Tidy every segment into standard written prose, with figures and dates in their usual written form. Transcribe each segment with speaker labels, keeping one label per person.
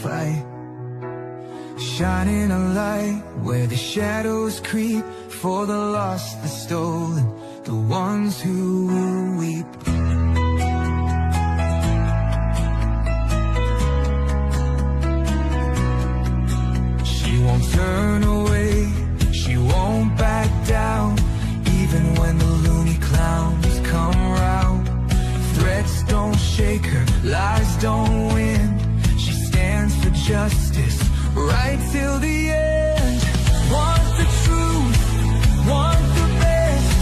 Speaker 1: fight, shining a light where the shadows creep, for the lost, the stolen, the ones who will weep. She won't turn away, she won't back down, even when the loony clowns come round. Threats don't shake her, lies don't win. She stands for justice, right till the end. Want the truth, want the best,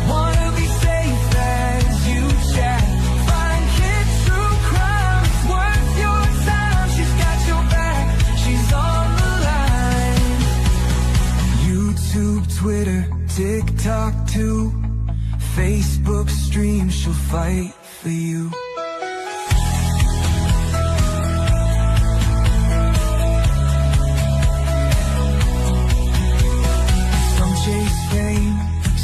Speaker 1: wanna be safe as you chat. Find kids true crime, it's worth your time. She's got your back, she's on the line. YouTube, Twitter, TikTok too, Facebook stream, she'll fight for you.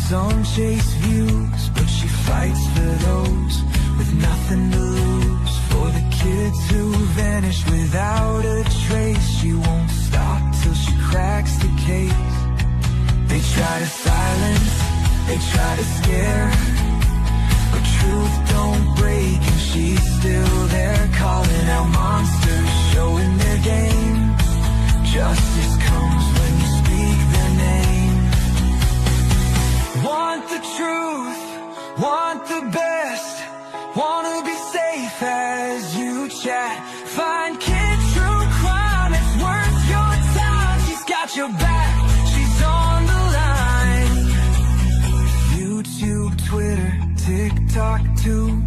Speaker 1: Some chase views, but she fights for those with nothing to lose. For the kids who vanish without a trace, she won't stop till she cracks the case. They try to silence, they try to scare, but truth don't break and she's still there, calling out monsters, showing their game. Justice comes when you speak their name. Want the truth, want the best, wanna be safe as you chat. Find kid true crime, it's worth your time. She's got your back, she's on the line. YouTube, Twitter, TikTok too,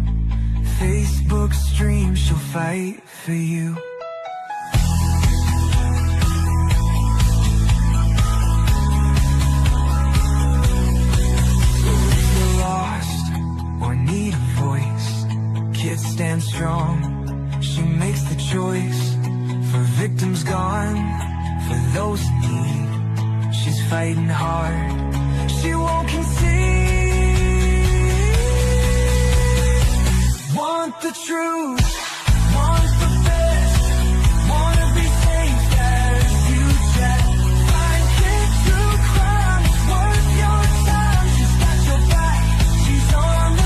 Speaker 1: Facebook stream, she'll fight for you. Need a voice, kids stand strong. She makes the choice for victims gone, for those in need. She's fighting hard, she won't concede. Want the truth, want the best, wanna be safe as you chat. Find kids true crime, it's worth your time. She's got your back, she's on the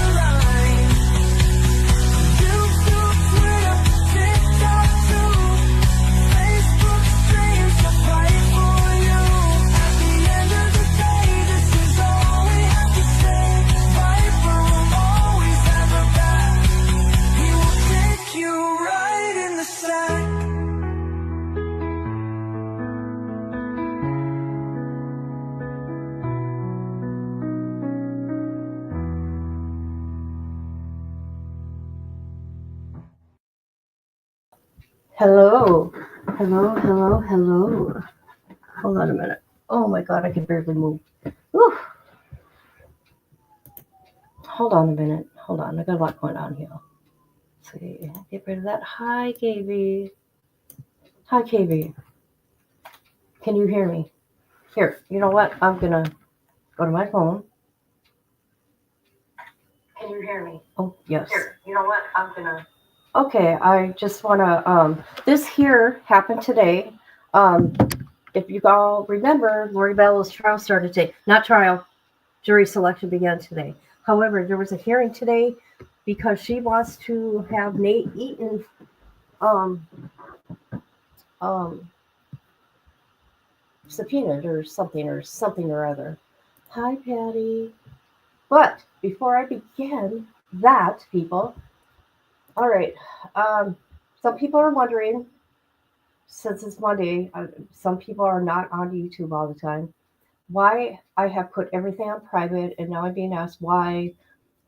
Speaker 2: Hello. Hold on a minute. Oh my God, I can barely move. Whew. Hold on a minute. Hold on, I got a lot going on here. Let's see, get rid of that. Hi, KB. Hi, KB. Can you hear me? Here, you know what? I'm gonna go to my phone. Can you hear me? Oh, yes. Here, you know what? I'm gonna. Okay, I just want to, this here happened today. If you all remember, Lori Vallow's trial started today. Not trial, jury selection began today. However, there was a hearing today because she wants to have Nate Eaton subpoenaed or something or other. Hi, Patty. But before I begin that, people, all right. Some people are wondering, since it's Monday, some people are not on YouTube all the time, why I have put everything on private, and now I'm being asked why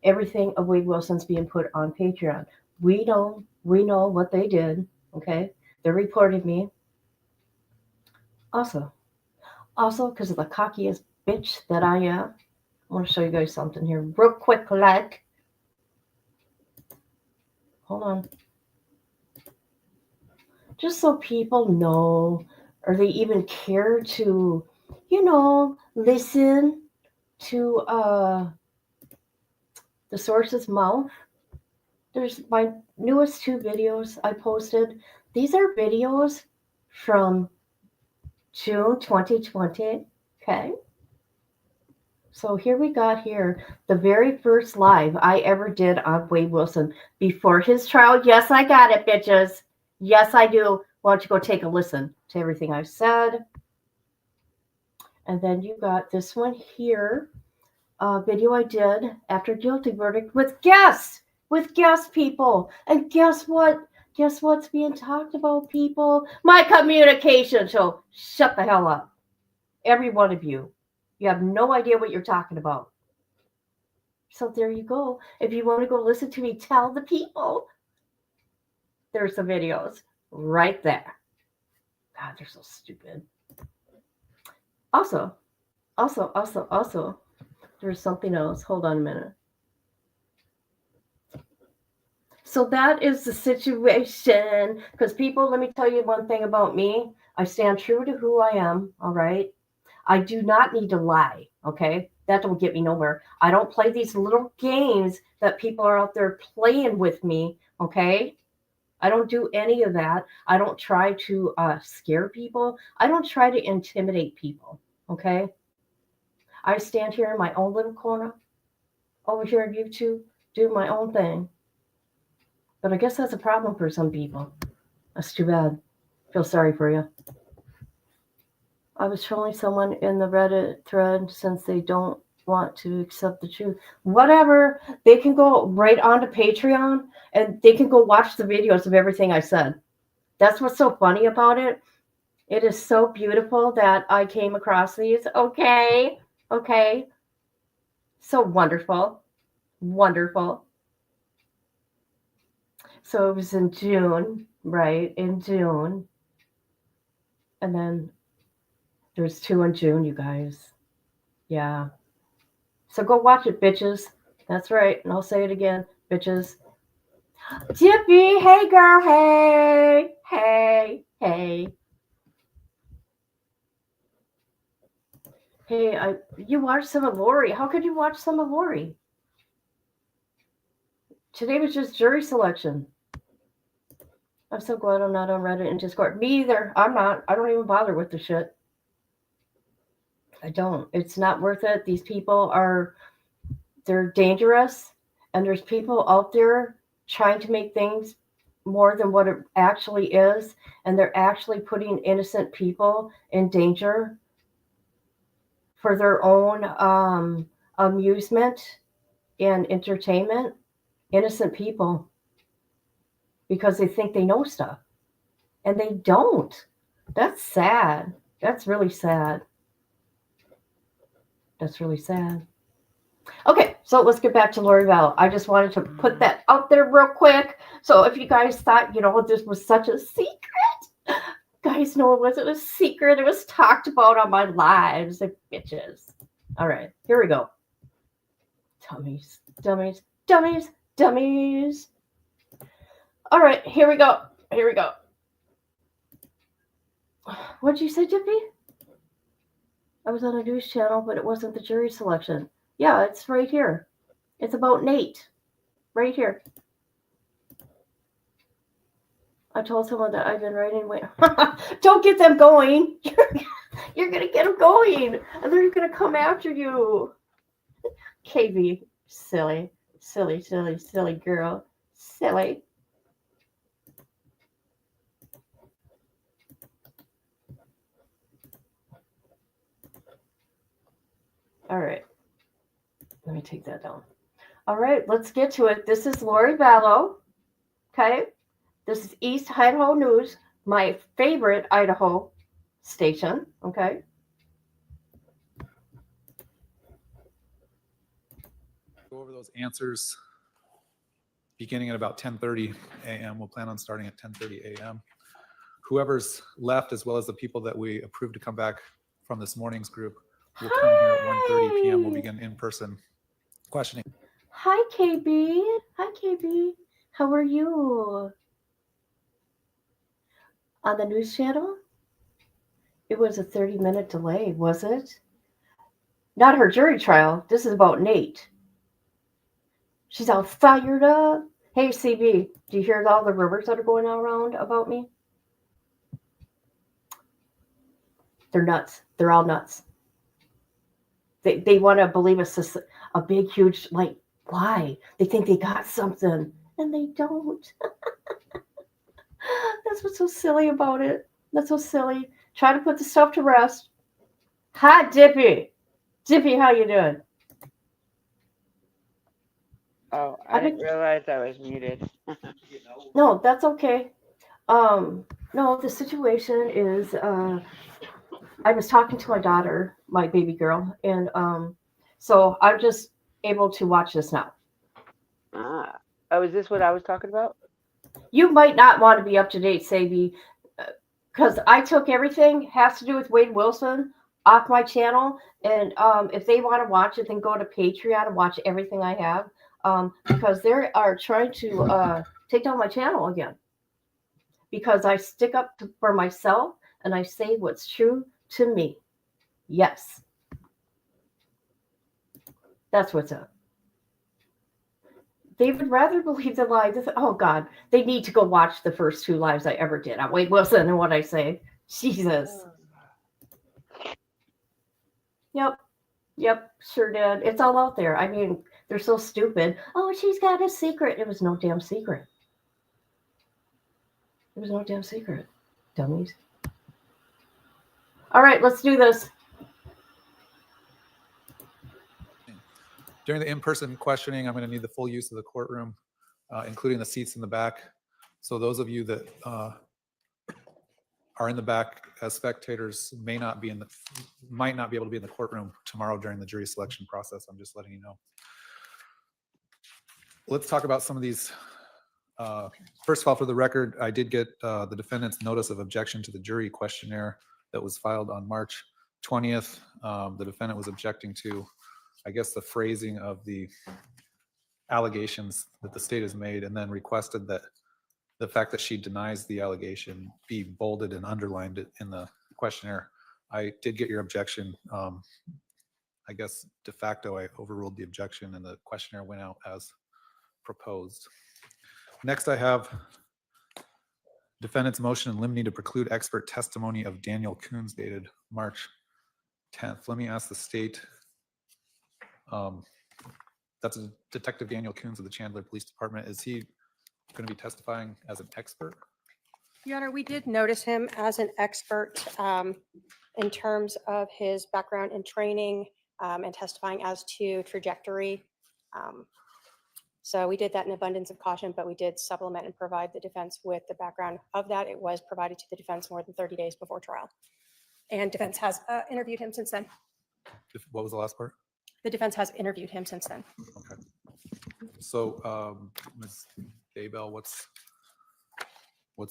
Speaker 2: everything of Wade Wilson's being put on Patreon. We know what they did, okay? They reported me. Also, because of the cockiest bitch that I am, I want to show you guys something here real quick, like. Hold on. Just so people know, or they even care to, listen to the source's mouth. There's my newest 2 videos I posted. These are videos from June 2020. Okay. So here we got here the very first live I ever did on Wade Wilson before his trial. Yes, I got it, bitches. Yes, I do. Why don't you go take a listen to everything I said? And then you got this one here, video I did after guilty verdict with guests, people. And guess what? Guess what's being talked about, people? My communication. So shut the hell up. Every one of you. You have no idea what you're talking about. So there you go. If you want to go listen to me tell the people, there's the videos right there. God, they're so stupid. Also, there's something else. Hold on a minute. So that is the situation. Because people, let me tell you one thing about me. I stand true to who I am, all right? I do not need to lie, okay? That don't get me nowhere. I don't play these little games that people are out there playing with me, okay? I don't do any of that. I don't try to scare people. I don't try to intimidate people, okay? I stand here in my own little corner over here on YouTube, do my own thing. But I guess that's a problem for some people. That's too bad. Feel sorry for you. I was trolling someone in the Reddit thread since they don't want to accept the truth. Whatever. They can go right onto Patreon and they can go watch the videos of everything I said. That's what's so funny about it. It is so beautiful that I came across these. Okay. So wonderful. So it was in June, right? In June. And then there's 2 in June, you guys. Yeah. So go watch it, bitches. That's right. And I'll say it again, bitches. Tippy, hey girl, hey. Hey, you watched some of Lori. How could you watch some of Lori? Today was just jury selection. I'm so glad I'm not on Reddit and Discord. Me either. I'm not. I don't even bother with the shit. I don't. It's not worth it. These people they're dangerous. And there's people out there trying to make things more than what it actually is. And they're actually putting innocent people in danger for their own amusement and entertainment. Innocent people. Because they think they know stuff. And they don't. That's sad. That's really sad. Okay, so let's get back to Lori Vallow. I just wanted to put that out there real quick. So if you guys thought, this was such a secret, guys, no, it wasn't a secret. It was talked about on my lives, like bitches. All right, here we go. Dummies. All right, here we go. What'd you say, Jippy? I was on a news channel, but it wasn't the jury selection. Yeah, it's right here. It's about Nate. Right here. I told someone that I've been writing. Don't get them going. You're going to get them going. And they're going to come after you. KB. Silly girl. Silly. All right. Let me take that down. All right, let's get to it. This is Lori Vallow. Okay. This is East Idaho News, my favorite Idaho station. Okay.
Speaker 3: Go over those answers beginning at about 10:30 a.m. We'll plan on starting at 10:30 a.m. Whoever's left, as well as the people that we approved to come back from this morning's group, will come here at 1:30 p.m. We'll begin in-person questioning.
Speaker 2: Hi, KB. How are you? On the news channel? It was a 30-minute delay, was it? Not her jury trial. This is about Nate. She's all fired up. Hey, CB, do you hear all the rumors that are going around about me? They're nuts. They're all nuts. They want to believe a big, huge, like, why? They think they got something, and they don't. That's what's so silly about it. That's so silly. Try to put the stuff to rest. Hi, Dippy. Dippy, how you doing?
Speaker 4: Oh, I didn't realize I was muted.
Speaker 2: No, that's okay. No, the situation is I was talking to my daughter, my baby girl, and so I'm just able to watch this now.
Speaker 4: Ah. Oh, is this what I was talking about?
Speaker 2: You might not want to be up to date, Sabi, because I took everything has to do with Wade Wilson off my channel, and if they want to watch it, then go to Patreon and watch everything I have, because they are trying to take down my channel again. Because I stick up for myself and I say what's true to me. Yes, that's what's up. They would rather believe the lie. Oh God, they need to go watch the first 2 lives I ever did on Wade Wilson and what I say. Jesus. Yep, sure did. It's all out there. I mean, they're so stupid. Oh, she's got a secret. It was no damn secret. It was no damn secret. Dummies. All right, let's do this.
Speaker 3: During the in-person questioning, I'm going to need the full use of the courtroom, including the seats in the back. So those of you that are in the back as spectators might not be able to be in the courtroom tomorrow during the jury selection process. I'm just letting you know. Let's talk about some of these. First of all, for the record, I did get the defendant's notice of objection to the jury questionnaire that was filed on March 20th. The defendant was objecting to, I guess, the phrasing of the allegations that the state has made, and then requested that the fact that she denies the allegation be bolded and underlined it in the questionnaire. I did get your objection. I guess de facto, I overruled the objection and the questionnaire went out as proposed. Next, I have defendant's motion in limine to preclude expert testimony of Daniel Coons dated March 10th. Let me ask the state. That's Detective Daniel Coons of the Chandler Police Department. Is he going to be testifying as an expert?
Speaker 5: Your Honor, we did notice him as an expert in terms of his background and training and testifying as to trajectory. So we did that in abundance of caution, but we did supplement and provide the defense with the background of that. It was provided to the defense more than 30 days before trial. And defense has interviewed him since then.
Speaker 3: What was the last part?
Speaker 5: The defense has interviewed him since then.
Speaker 3: Okay. So, Ms. Daybell, what's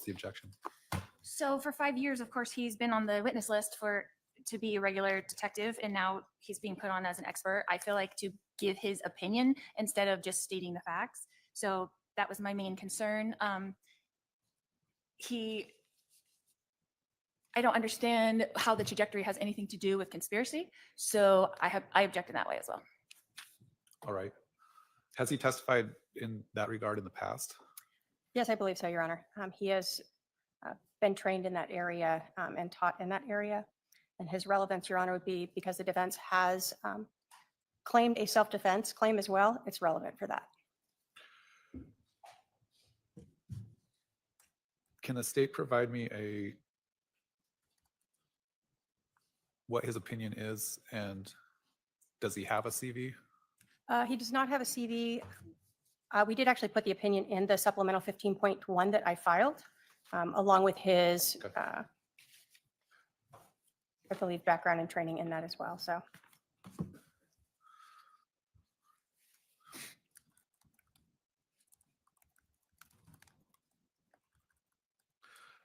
Speaker 3: the objection?
Speaker 6: So for 5 years, of course, he's been on the witness list to be a regular detective, and now he's being put on as an expert. I feel like to give his opinion instead of just stating the facts. So that was my main concern. I don't understand how the trajectory has anything to do with conspiracy. So I object in that way as well.
Speaker 3: All right. Has he testified in that regard in the past?
Speaker 5: Yes, I believe so, Your Honor. He has been trained in that area and taught in that area. And his relevance, Your Honor, would be because the defense has claimed a self-defense claim as well. It's relevant for that.
Speaker 3: Can the state provide me what his opinion is, and does he have a CV?
Speaker 5: He does not have a CV. We did actually put the opinion in the supplemental 15.1 that I filed, along with his,
Speaker 3: Okay.
Speaker 5: I believe, background and training in that as well. So.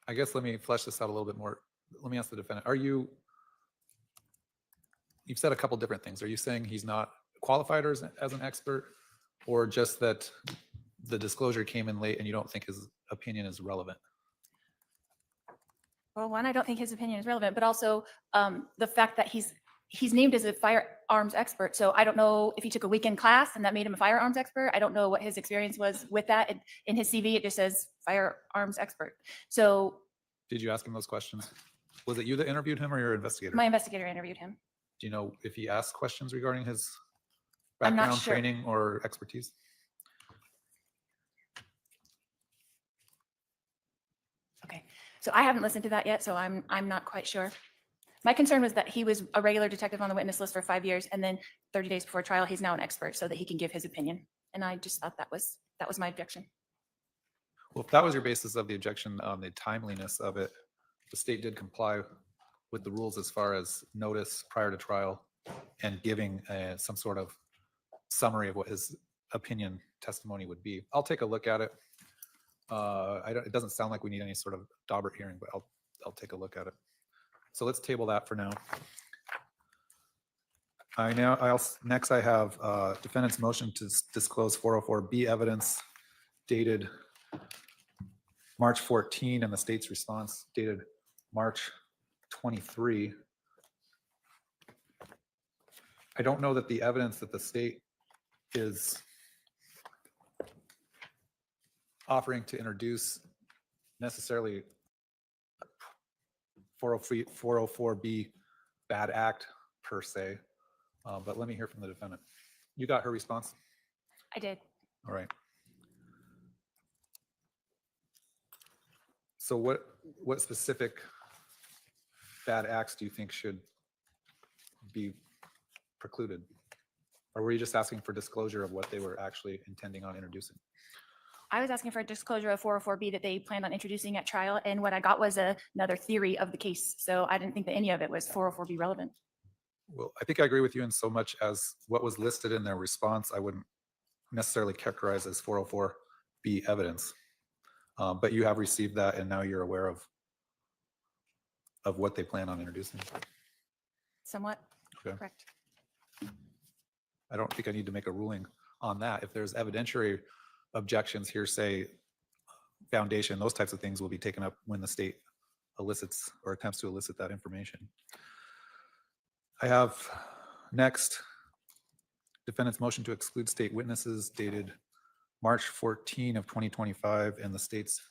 Speaker 3: I guess let me flesh this out a little bit more. Let me ask the defendant, you've said a couple different things. Are you saying he's not qualified as an expert, or just that the disclosure came in late and you don't think his opinion is relevant?
Speaker 6: Well, one, I don't think his opinion is relevant, but also the fact that he's named as a firearms expert. So I don't know if he took a weekend class and that made him a firearms expert. I don't know what his experience was with that. In his CV, it just says firearms expert. So
Speaker 3: did you ask him those questions? Was it you that interviewed him or your investigator?
Speaker 6: My investigator interviewed him.
Speaker 3: Do you know if he asked questions regarding his
Speaker 6: I'm not
Speaker 3: background,
Speaker 6: sure.
Speaker 3: training, or expertise?
Speaker 6: Okay, so I haven't listened to that yet, so I'm not quite sure. My concern was that he was a regular detective on the witness list for 5 years, and then 30 days before trial, he's now an expert so that he can give his opinion. And I just thought that was my objection.
Speaker 3: Well, if that was your basis of the objection on the timeliness of it, the state did comply with the rules as far as notice prior to trial and giving some sort of summary of what his opinion testimony would be. I'll take a look at it. It doesn't sound like we need any sort of Daubert hearing, but I'll take a look at it. So let's table that for now. Next I have defendant's motion to disclose 404B evidence dated March 14 and the state's response dated March 23. I don't know that the evidence that the state is offering to introduce necessarily 404B bad act per se, but let me hear from the defendant. You got her response?
Speaker 6: I did.
Speaker 3: All right. So what specific bad acts do you think should be precluded? Or were you just asking for disclosure of what they were actually intending on introducing?
Speaker 6: I was asking for a disclosure of 404B that they planned on introducing at trial, and what I got was another theory of the case. So I didn't think that any of it was 404B relevant.
Speaker 3: Well, I think I agree with you in so much as what was listed in their response, I wouldn't necessarily characterize as 404B evidence. But you have received that, and now you're aware of what they plan on introducing.
Speaker 6: Somewhat.
Speaker 3: Okay.
Speaker 6: Correct.
Speaker 3: I don't think I need to make a ruling on that. If there's evidentiary objections, hearsay, foundation, those types of things will be taken up when the state elicits or attempts to elicit that information. I have next defendant's motion to exclude state witnesses dated March 14 of 2025 and the state's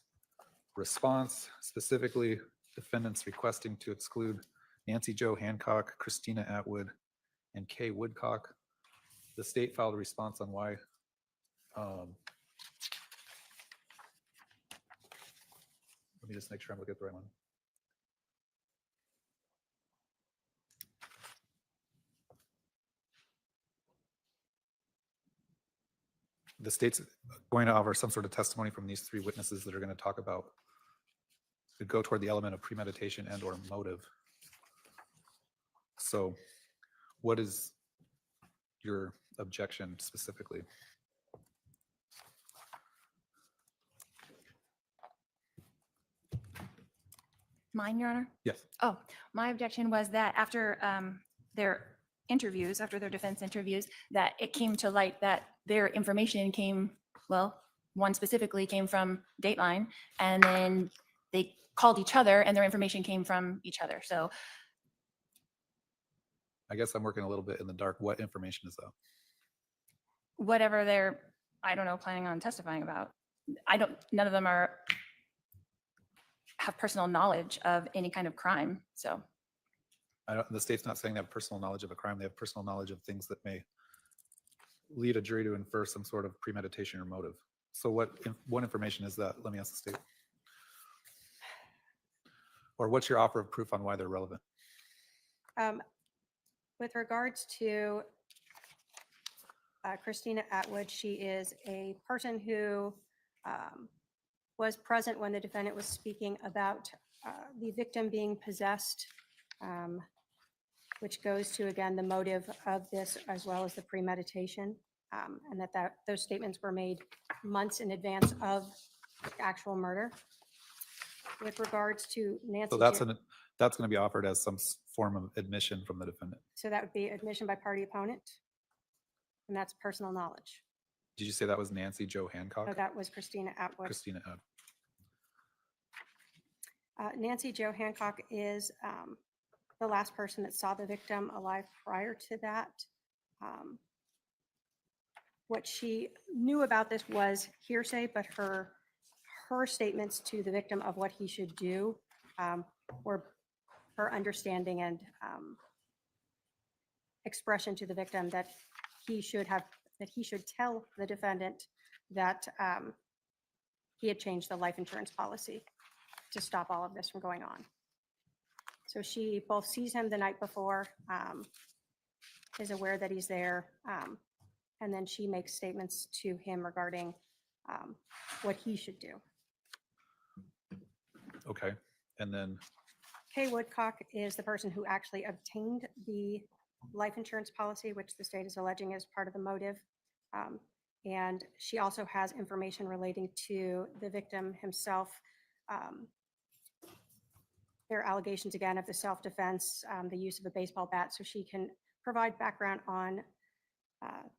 Speaker 3: response, specifically defendants requesting to exclude Nancy Jo Hancock, Christina Atwood, and Kay Woodcock. The state filed a response on why let me just make sure I'm looking at the right one. The state's going to offer some sort of testimony from these three witnesses that are going to talk about, to go toward the element of premeditation and or motive. So what is your objection specifically?
Speaker 6: Mine, Your Honor?
Speaker 3: Yes.
Speaker 6: Oh, my objection was that after their interviews, after their defense interviews, that it came to light that their information came, well, one specifically came from Dateline, and then they called each other and their information came from each other. So
Speaker 3: I guess I'm working a little bit in the dark. What information is that?
Speaker 6: whatever they're, I don't know, planning on testifying about, none of them have personal knowledge of any kind of crime. So
Speaker 3: The state's not saying they have personal knowledge of a crime. They have personal knowledge of things that may lead a jury to infer some sort of premeditation or motive. So what information is that? Let me ask the state. Or what's your offer of proof on why they're relevant?
Speaker 5: With regards to Christina Atwood, she is a person who was present when the defendant was speaking about the victim being possessed, which goes to, again, the motive of this as well as the premeditation, and that those statements were made months in advance of the actual murder. With regards to Nancy.
Speaker 3: So that's going to be offered as some form of admission from the defendant.
Speaker 5: So that would be admission by party opponent, and that's personal knowledge.
Speaker 3: Did you say that was Nancy Jo Hancock?
Speaker 5: So that was Christina Atwood.
Speaker 3: Christina Atwood.
Speaker 5: Nancy Jo Hancock is the last person that saw the victim alive prior to that. What she knew about this was hearsay, but her statements to the victim of what he should do were her understanding and expression to the victim that he should tell the defendant that he had changed the life insurance policy to stop all of this from going on. So she both sees him the night before, is aware that he's there, and then she makes statements to him regarding what he should do.
Speaker 3: Okay. And then,
Speaker 5: Kay Woodcock is the person who actually obtained the life insurance policy, which the state is alleging is part of the motive. And she also has information relating to the victim himself. There are allegations again of the self-defense, the use of a baseball bat, so she can provide background on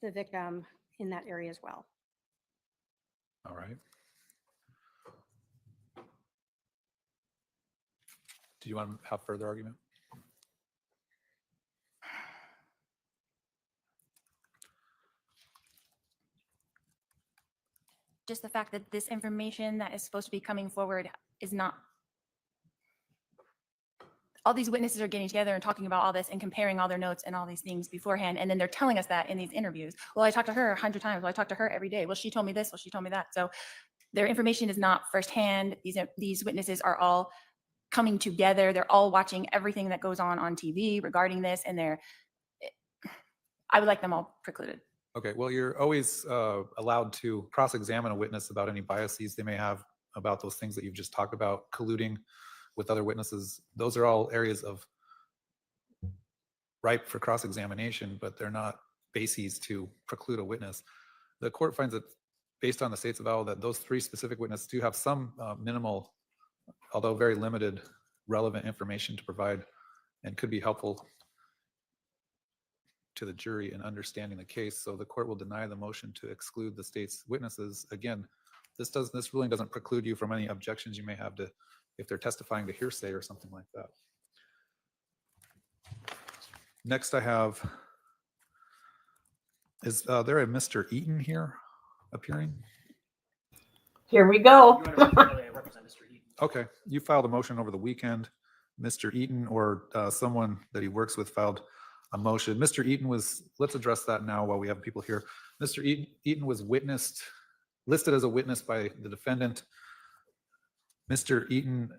Speaker 5: the victim in that area as well.
Speaker 3: all right. Do you want to have further argument?
Speaker 6: Just the fact that this information that is supposed to be coming forward is not. All these witnesses are getting together and talking about all this and comparing all their notes and all these things beforehand. And then they're telling us that in these interviews. Well, I talked to her 100 times. Well, I talked to her every day. Well, she told me this. Well, she told me that. So their information is not firsthand. These witnesses are all coming together. They're all watching everything that goes on TV regarding this. And I would like them all precluded.
Speaker 3: Okay, well, you're always allowed to cross-examine a witness about any biases they may have about those things that you've just talked about, colluding with other witnesses. Those are all areas of ripe for cross-examination, but they're not bases to preclude a witness. The court finds that based on the state's avowal that those three specific witnesses do have some minimal, although very limited, relevant information to provide and could be helpful to the jury in understanding the case. So the court will deny the motion to exclude the state's witnesses. Again, this ruling doesn't preclude you from any objections you may have to if they're testifying to hearsay or something like that. Next I have, is there a Mr. Eaton here appearing?
Speaker 2: Here we go.
Speaker 3: Okay, you filed a motion over the weekend. Mr. Eaton or someone that he works with filed a motion. Mr. Eaton was, let's address that now while we have people here. Mr. Eaton was listed as a witness by the defendant. Mr. Eaton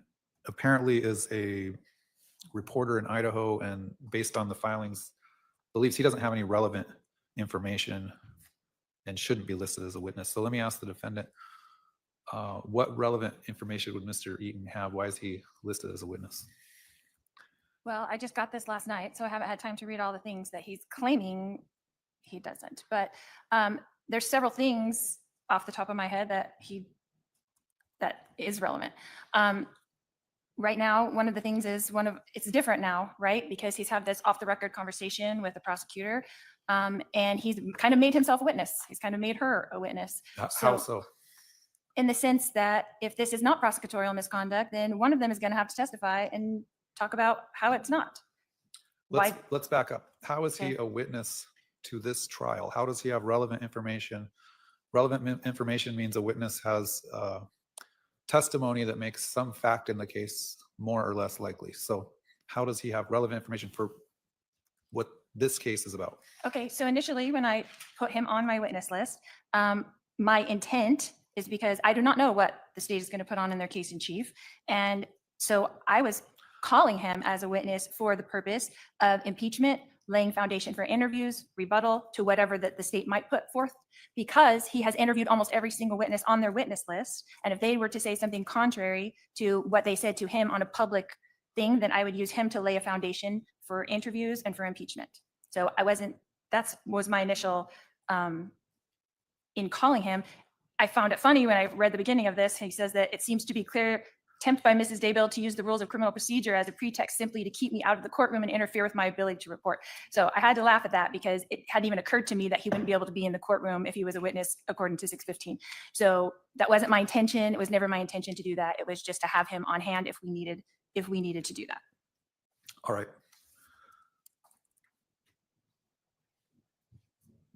Speaker 3: apparently is a reporter in Idaho and based on the filings, believes he doesn't have any relevant information and shouldn't be listed as a witness. So let me ask the defendant, what relevant information would Mr. Eaton have? Why is he listed as a witness?
Speaker 6: Well, I just got this last night, so I haven't had time to read all the things that he's claiming he doesn't. But there's several things off the top of my head that is relevant. Right now, one of the things is it's different now, right? Because he's had this off the record conversation with the prosecutor, and he's kind of made himself a witness. He's kind of made her a witness.
Speaker 3: How so?
Speaker 6: In the sense that if this is not prosecutorial misconduct, then one of them is going to have to testify and talk about how it's not.
Speaker 3: Let's back up. How is he a witness to this trial? How does he have relevant information? Relevant information means a witness has testimony that makes some fact in the case more or less likely. So how does he have relevant information for what this case is about?
Speaker 6: Okay, so initially when I put him on my witness list, my intent is because I do not know what the state is going to put on in their case in chief. And so I was calling him as a witness for the purpose of impeachment, laying foundation for interviews, rebuttal to whatever that the state might put forth, because he has interviewed almost every single witness on their witness list. And if they were to say something contrary to what they said to him on a public thing, then I would use him to lay a foundation for interviews and for impeachment. So that was my initial in calling him. I found it funny when I read the beginning of this. He says that it seems to be clear attempt by Mrs. Daybell to use the rules of criminal procedure as a pretext simply to keep me out of the courtroom and interfere with my ability to report. So I had to laugh at that because it hadn't even occurred to me that he wouldn't be able to be in the courtroom if he was a witness according to 615. So that wasn't my intention. It was never my intention to do that. It was just to have him on hand if we needed to do that.
Speaker 3: All right.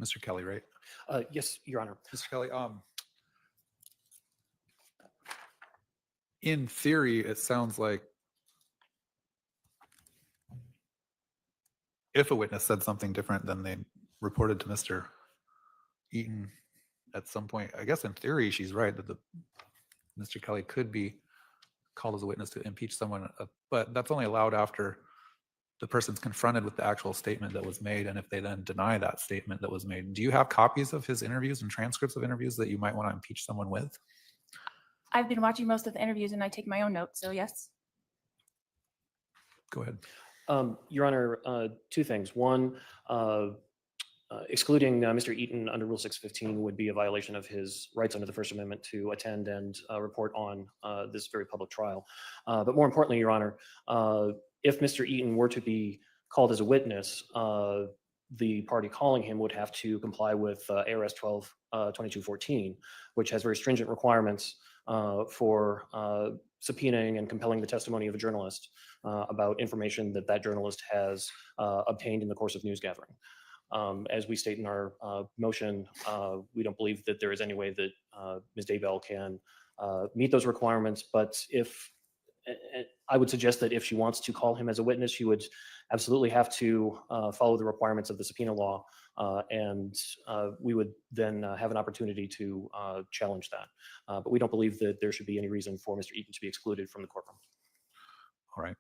Speaker 3: Mr. Kelly, right?
Speaker 7: Yes, Your Honor.
Speaker 3: Mr. Kelly, in theory, it sounds like if a witness said something different than they reported to Mr. Eaton at some point, I guess in theory, she's right that Mr. Kelly could be called as a witness to impeach someone, but that's only allowed after the person's confronted with the actual statement that was made, and if they then deny that statement that was made. Do you have copies of his interviews and transcripts of interviews that you might want to impeach someone with?
Speaker 6: I've been watching most of the interviews and I take my own notes, so yes.
Speaker 3: Go ahead.
Speaker 7: Your Honor, two things. One, excluding Mr. Eaton under Rule 615 would be a violation of his rights under the First Amendment to attend and report on this very public trial. But more importantly, Your Honor, if Mr. Eaton were to be called as a witness, the party calling him would have to comply with ARS 12-2214, which has very stringent requirements for subpoenaing and compelling the testimony of a journalist about information that that journalist has obtained in the course of news gathering. As we state in our motion, we don't believe that there is any way that Ms. Daybell can meet those requirements, but if I would suggest that if she wants to call him as a witness, she would absolutely have to follow the requirements of the subpoena law, and we would then have an opportunity to challenge that. But we don't believe that there should be any reason for Mr. Eaton to be excluded from the courtroom.
Speaker 3: All right.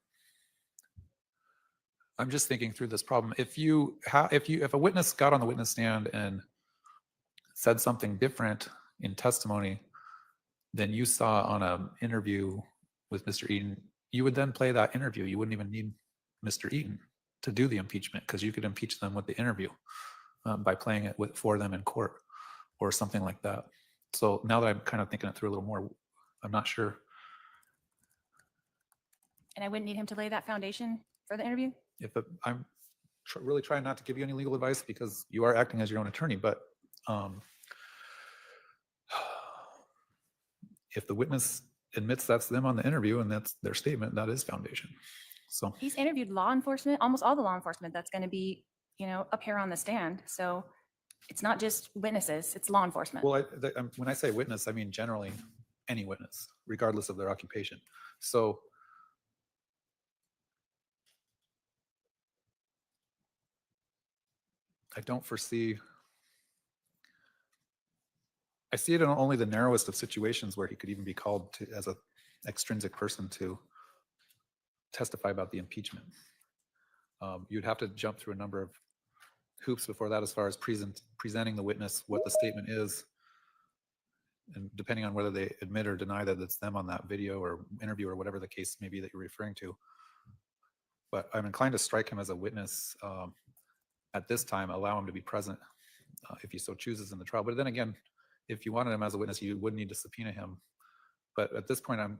Speaker 3: I'm just thinking through this problem. If a witness got on the witness stand and said something different in testimony than you saw on an interview with Mr. Eaton, you would then play that interview. You wouldn't even need Mr. Eaton to do the impeachment, because you could impeach them with the interview by playing it for them in court or something like that. So now that I'm kind of thinking it through a little more, I'm not sure.
Speaker 6: And I wouldn't need him to lay that foundation for the interview?
Speaker 3: I'm really trying not to give you any legal advice because you are acting as your own attorney, but if the witness admits that's them on the interview and that's their statement, that is foundation. So
Speaker 6: He's interviewed law enforcement, almost all the law enforcement that's going to be, up here on the stand. So it's not just witnesses, it's law enforcement.
Speaker 3: well, when I say witness, I mean generally any witness, regardless of their occupation. So I don't foresee, I see it in only the narrowest of situations where he could even be called to as an extrinsic person to testify about the impeachment. You'd have to jump through a number of hoops before that, as far as presenting the witness what the statement is, and depending on whether they admit or deny that it's them on that video or interview or whatever the case may be that you're referring to. But I'm inclined to strike him as a witness at this time, allow him to be present if he so chooses in the trial. But then again, if you wanted him as a witness, you would need to subpoena him. But at this point, I'm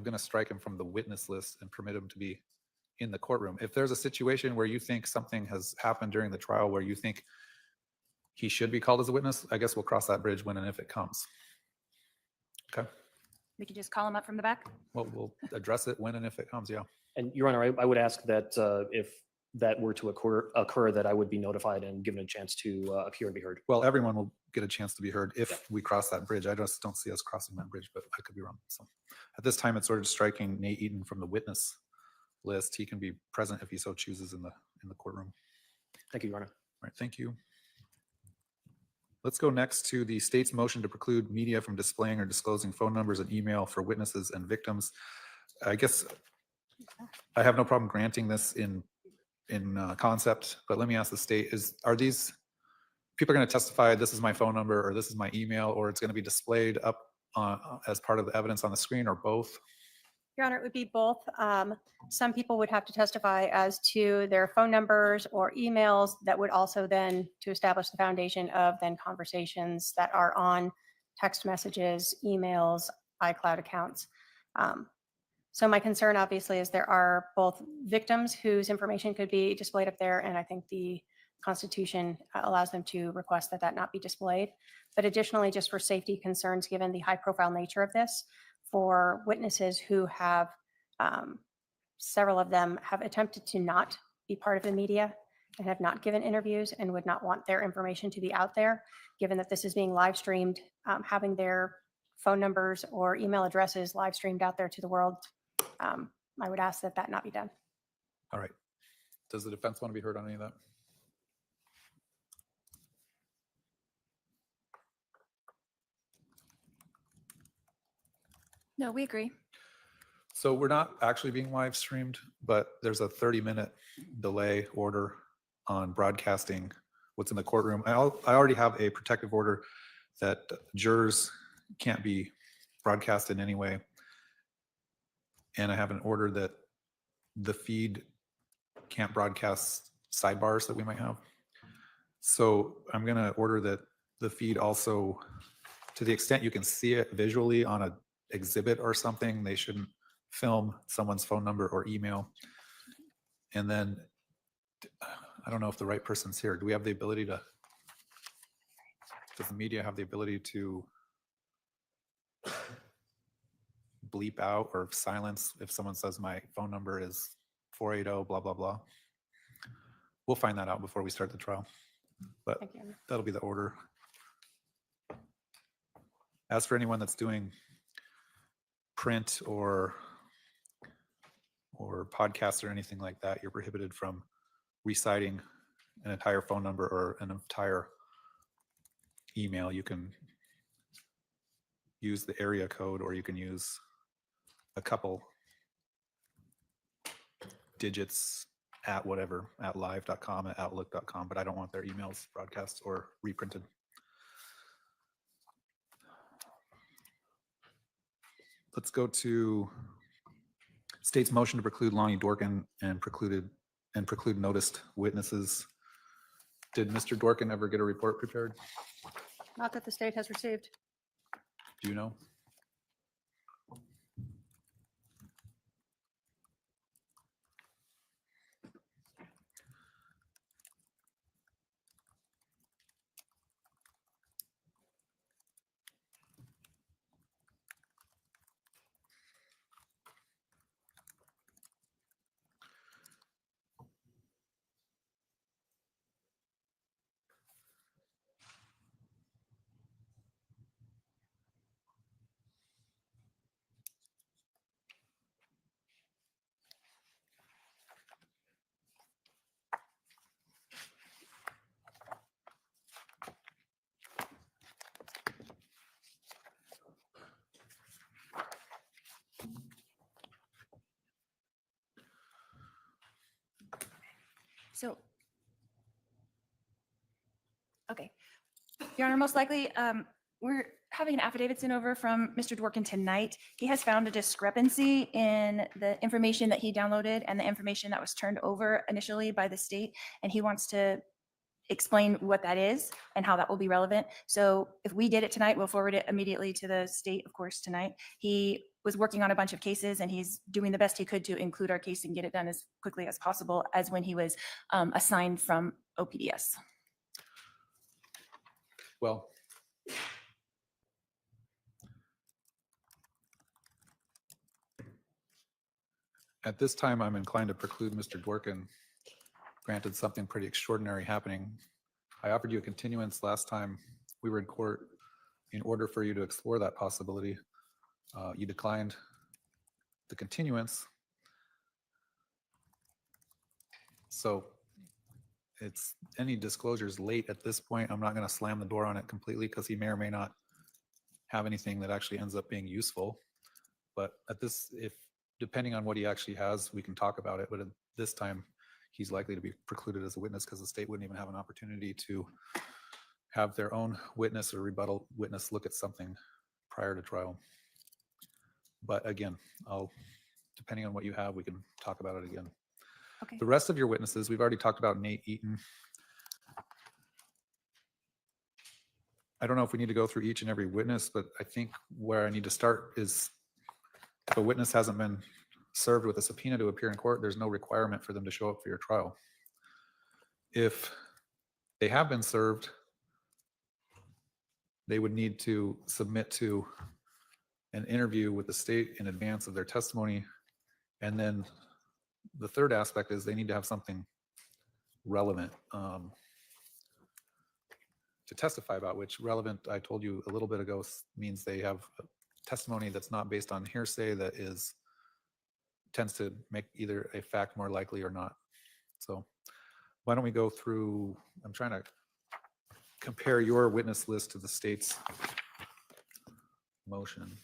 Speaker 3: going to strike him from the witness list and permit him to be in the courtroom. If there's a situation where you think something has happened during the trial where you think he should be called as a witness, I guess we'll cross that bridge when and if it comes. Okay.
Speaker 6: We could just call him up from the back?
Speaker 3: Well, we'll address it when and if it comes, yeah.
Speaker 7: And Your Honor, I would ask that if that were to occur, that I would be notified and given a chance to appear and be heard.
Speaker 3: Well, everyone will get a chance to be heard if we cross that bridge. I just don't see us crossing that bridge, but I could be wrong. So at this time, it's sort of striking Nate Eaton from the witness list. He can be present if he so chooses in the courtroom.
Speaker 7: Thank you, Your Honor.
Speaker 3: All right, thank you. Let's go next to the state's motion to preclude media from displaying or disclosing phone numbers and email for witnesses and victims. I guess I have no problem granting this in concept, but let me ask the state, are these people are going to testify, this is my phone number or this is my email, or it's going to be displayed up as part of the evidence on the screen, or both?
Speaker 5: Your Honor, it would be both. Some people would have to testify as to their phone numbers or emails that would also then to establish the foundation of then conversations that are on text messages, emails, iCloud accounts. So my concern obviously is there are both victims whose information could be displayed up there, and I think the Constitution allows them to request that that not be displayed. But additionally, just for safety concerns, given the high profile nature of this, for witnesses who have, several of them have attempted to not be part of the media and have not given interviews and would not want their information to be out there, given that this is being live streamed, having their phone numbers or email addresses live streamed out there to the world. I would ask that that not be done.
Speaker 3: All right. Does the defense want to be heard on any of that?
Speaker 6: No, we agree.
Speaker 3: So we're not actually being live streamed, but there's a 30-minute delay order on broadcasting what's in the courtroom. I already have a protective order that jurors can't be broadcast in any way. And I have an order that the feed can't broadcast sidebars that we might have. So I'm going to order that the feed also, to the extent you can see it visually on an exhibit or something, they shouldn't film someone's phone number or email. And then I don't know if the right person's here. Do we have the ability to, does the media have the ability to bleep out or silence if someone says my phone number is 480 blah blah blah? We'll find that out before we start the trial, but
Speaker 5: Thank you.
Speaker 3: that'll be the order. As for anyone that's doing print or podcasts or anything like that, you're prohibited from reciting an entire phone number or an entire email. You can use the area code, or you can use a couple digits at whatever, at live.com, at outlook.com, but I don't want their emails broadcast or reprinted. Let's go to state's motion to preclude Lonnie Dorkin and preclude noticed witnesses. Did Mr. Dorkin ever get a report prepared?
Speaker 5: Not that the state has received.
Speaker 3: Do you know?
Speaker 6: So, okay. Your Honor, most likely, we're having an affidavit sent over from Mr. Dworkin tonight. He has found a discrepancy in the information that he downloaded and the information that was turned over initially by the state, and he wants to explain what that is and how that will be relevant. So if we did it tonight, we'll forward it immediately to the state, of course, tonight. He was working on a bunch of cases, and he's doing the best he could to include our case and get it done as quickly as possible, as when he was assigned from OPDS.
Speaker 3: Well, at this time, I'm inclined to preclude Mr. Dworkin, granted something pretty extraordinary happening. I offered you a continuance last time we were in court in order for you to explore that possibility. You declined the continuance. So it's any disclosures late at this point. I'm not going to slam the door on it completely, because he may or may not have anything that actually ends up being useful. But at this, if depending on what he actually has, we can talk about it. But at this time, he's likely to be precluded as a witness, because the state wouldn't even have an opportunity to have their own witness or rebuttal witness look at something prior to trial. But again, depending on what you have, we can talk about it again.
Speaker 6: Okay.
Speaker 3: The rest of your witnesses, we've already talked about Nate Eaton. I don't know if we need to go through each and every witness, but I think where I need to start is, if a witness hasn't been served with a subpoena to appear in court, there's no requirement for them to show up for your trial. If they have been served, they would need to submit to an interview with the state in advance of their testimony. And then the third aspect is they need to have something relevant to testify about, which relevant, I told you a little bit ago, means they have a testimony that's not based on hearsay, that tends to make either a fact more likely or not. So why don't we go through, I'm trying to compare your witness list to the state's motion.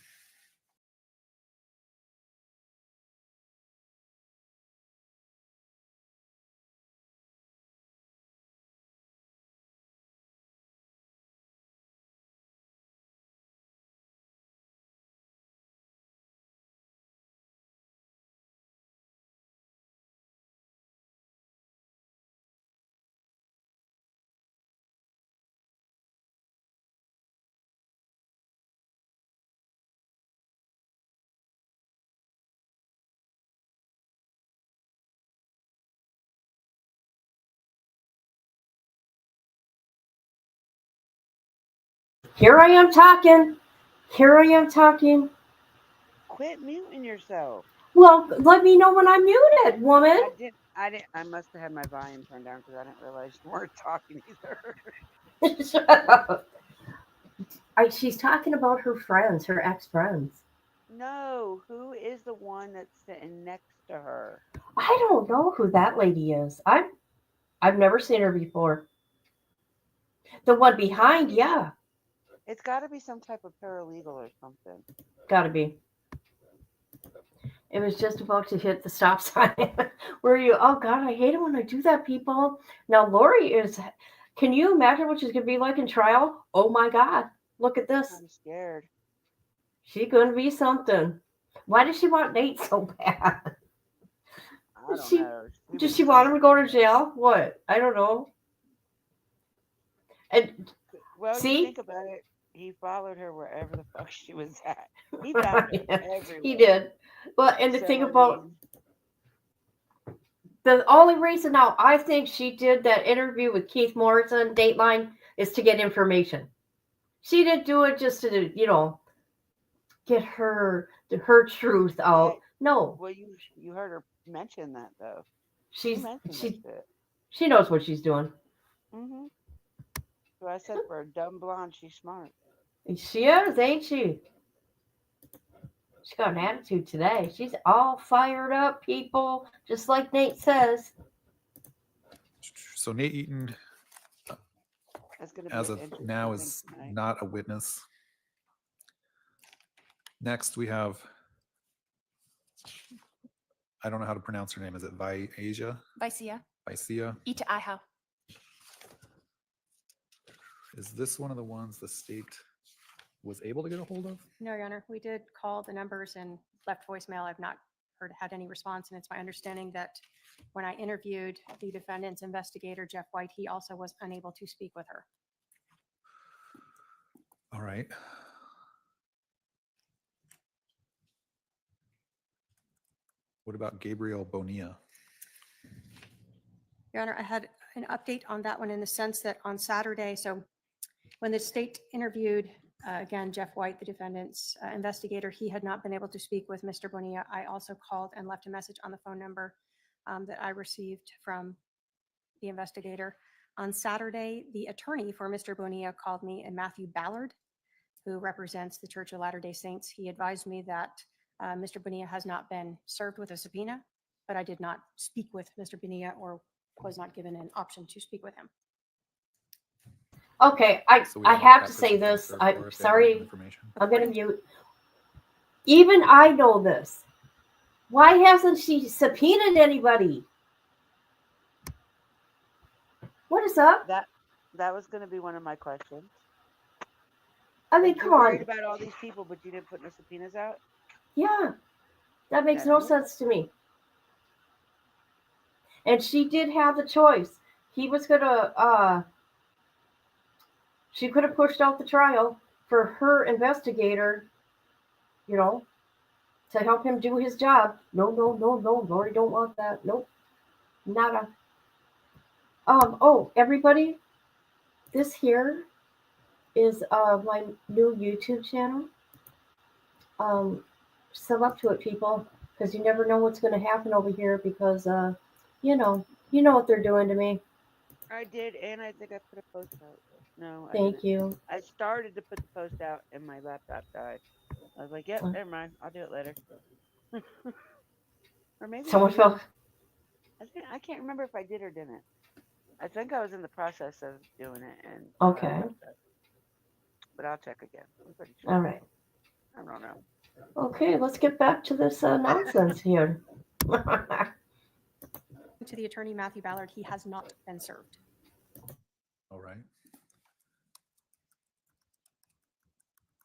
Speaker 2: Here I am talking. Here I am talking.
Speaker 4: Quit muting yourself.
Speaker 2: Well, let me know when I'm muted, woman.
Speaker 4: I must have had my volume turned down because I didn't realize you weren't talking either.
Speaker 2: Shut up. She's talking about her friends, her ex-friends.
Speaker 4: No, who is the one that's sitting next to her?
Speaker 2: I don't know who that lady is. I've never seen her before. The one behind, yeah,
Speaker 4: It's got to be some type of paralegal or something.
Speaker 2: gotta be. It was just about to hit the stop sign. Where you? Oh God, I hate it when I do that, people. Now Lori is. Can you imagine what she's gonna be like in trial? Oh my God, look at this.
Speaker 4: I'm scared.
Speaker 2: She's gonna be something. Why does she want Nate so bad?
Speaker 4: I don't know.
Speaker 2: Does she want him to go to jail? What? I don't know. And
Speaker 4: Well, you
Speaker 2: see,
Speaker 4: think about it. He followed her wherever the fuck she was at. He found her everywhere.
Speaker 2: he did. Well, and the
Speaker 4: So,
Speaker 2: thing
Speaker 4: I
Speaker 2: about
Speaker 4: mean,
Speaker 2: the only reason now I think she did that interview with Keith Morrison, Dateline, is to get information. She didn't do it just to, get her truth out. No,
Speaker 4: well, you heard her mention that though.
Speaker 2: she
Speaker 4: Mentioned that shit.
Speaker 2: she knows what she's doing.
Speaker 4: Mhm. So I said, for a dumb blonde, she's smart.
Speaker 2: She is, ain't she? She's got an attitude today. She's all fired up, people, just like Nate says.
Speaker 3: So Nate Eaton,
Speaker 4: That's gonna be
Speaker 3: as
Speaker 4: an
Speaker 3: of
Speaker 4: interesting
Speaker 3: now,
Speaker 4: thing
Speaker 3: is
Speaker 4: tonight.
Speaker 3: not a witness. Next, we have, I don't know how to pronounce her name. Is it Viasia?
Speaker 6: Vicia.
Speaker 3: Vicia?
Speaker 6: Ita Iha.
Speaker 2: Is
Speaker 3: this one of the ones the state was able to get a hold of?
Speaker 5: No, Your Honor, we did call the numbers and left voicemail. I've not had any response, and it's my understanding that when I interviewed the defendant's investigator, Jeff White, he also was unable to speak with her.
Speaker 3: All right. What about Gabriel Bonilla?
Speaker 5: Your Honor, I had an update on that one in the sense that on Saturday, so when the state interviewed, again, Jeff White, the defendant's investigator, he had not been able to speak with Mr. Bonilla. I also called and left a message on the phone number that I received from the investigator. On Saturday, the attorney for Mr. Bonilla called me, and Matthew Ballard, who represents the Church of Latter-day Saints. He advised me that Mr. Bonilla has not been served with a subpoena, but I did not speak with Mr. Bonilla or was not given an option to speak with him.
Speaker 2: okay,
Speaker 3: So we
Speaker 2: I
Speaker 3: don't want
Speaker 2: have
Speaker 3: that
Speaker 2: to say
Speaker 3: person
Speaker 2: this.
Speaker 3: served
Speaker 2: I'm
Speaker 3: for if they have
Speaker 2: sorry.
Speaker 3: information.
Speaker 2: I'm going to mute. Even I know this. Why hasn't she subpoenaed anybody? What is up?
Speaker 4: That was gonna be one of my questions.
Speaker 2: I mean,
Speaker 4: Like,
Speaker 2: come
Speaker 4: you're worried
Speaker 2: on.
Speaker 4: about all these people, but you didn't put no subpoenas out.
Speaker 2: Yeah, that makes no sense to me. And she did have the choice. He was gonna she could have pushed out the trial for her investigator, to help him do his job. No, Lori don't want that. Nope. Nada. Everybody, this here is my new YouTube channel. Sum up to it, people, because you never know what's going to happen over here because you know what they're doing to me.
Speaker 4: I did, and I think I put a post out. No, I
Speaker 2: Thank
Speaker 4: didn't.
Speaker 2: you.
Speaker 4: I started to put the post out, and my laptop died. I was like, "Yep, never mind. I'll do it later." Or maybe
Speaker 2: Someone
Speaker 4: I
Speaker 2: felt
Speaker 4: I can't remember if I did or didn't. I think I was in the process of doing it, and
Speaker 2: Okay.
Speaker 4: but I'll check again. I'm pretty sure.
Speaker 2: All right.
Speaker 4: I don't know.
Speaker 2: Okay, let's get back to this nonsense here.
Speaker 5: To the attorney, Matthew Ballard, he has not been served.
Speaker 3: All right.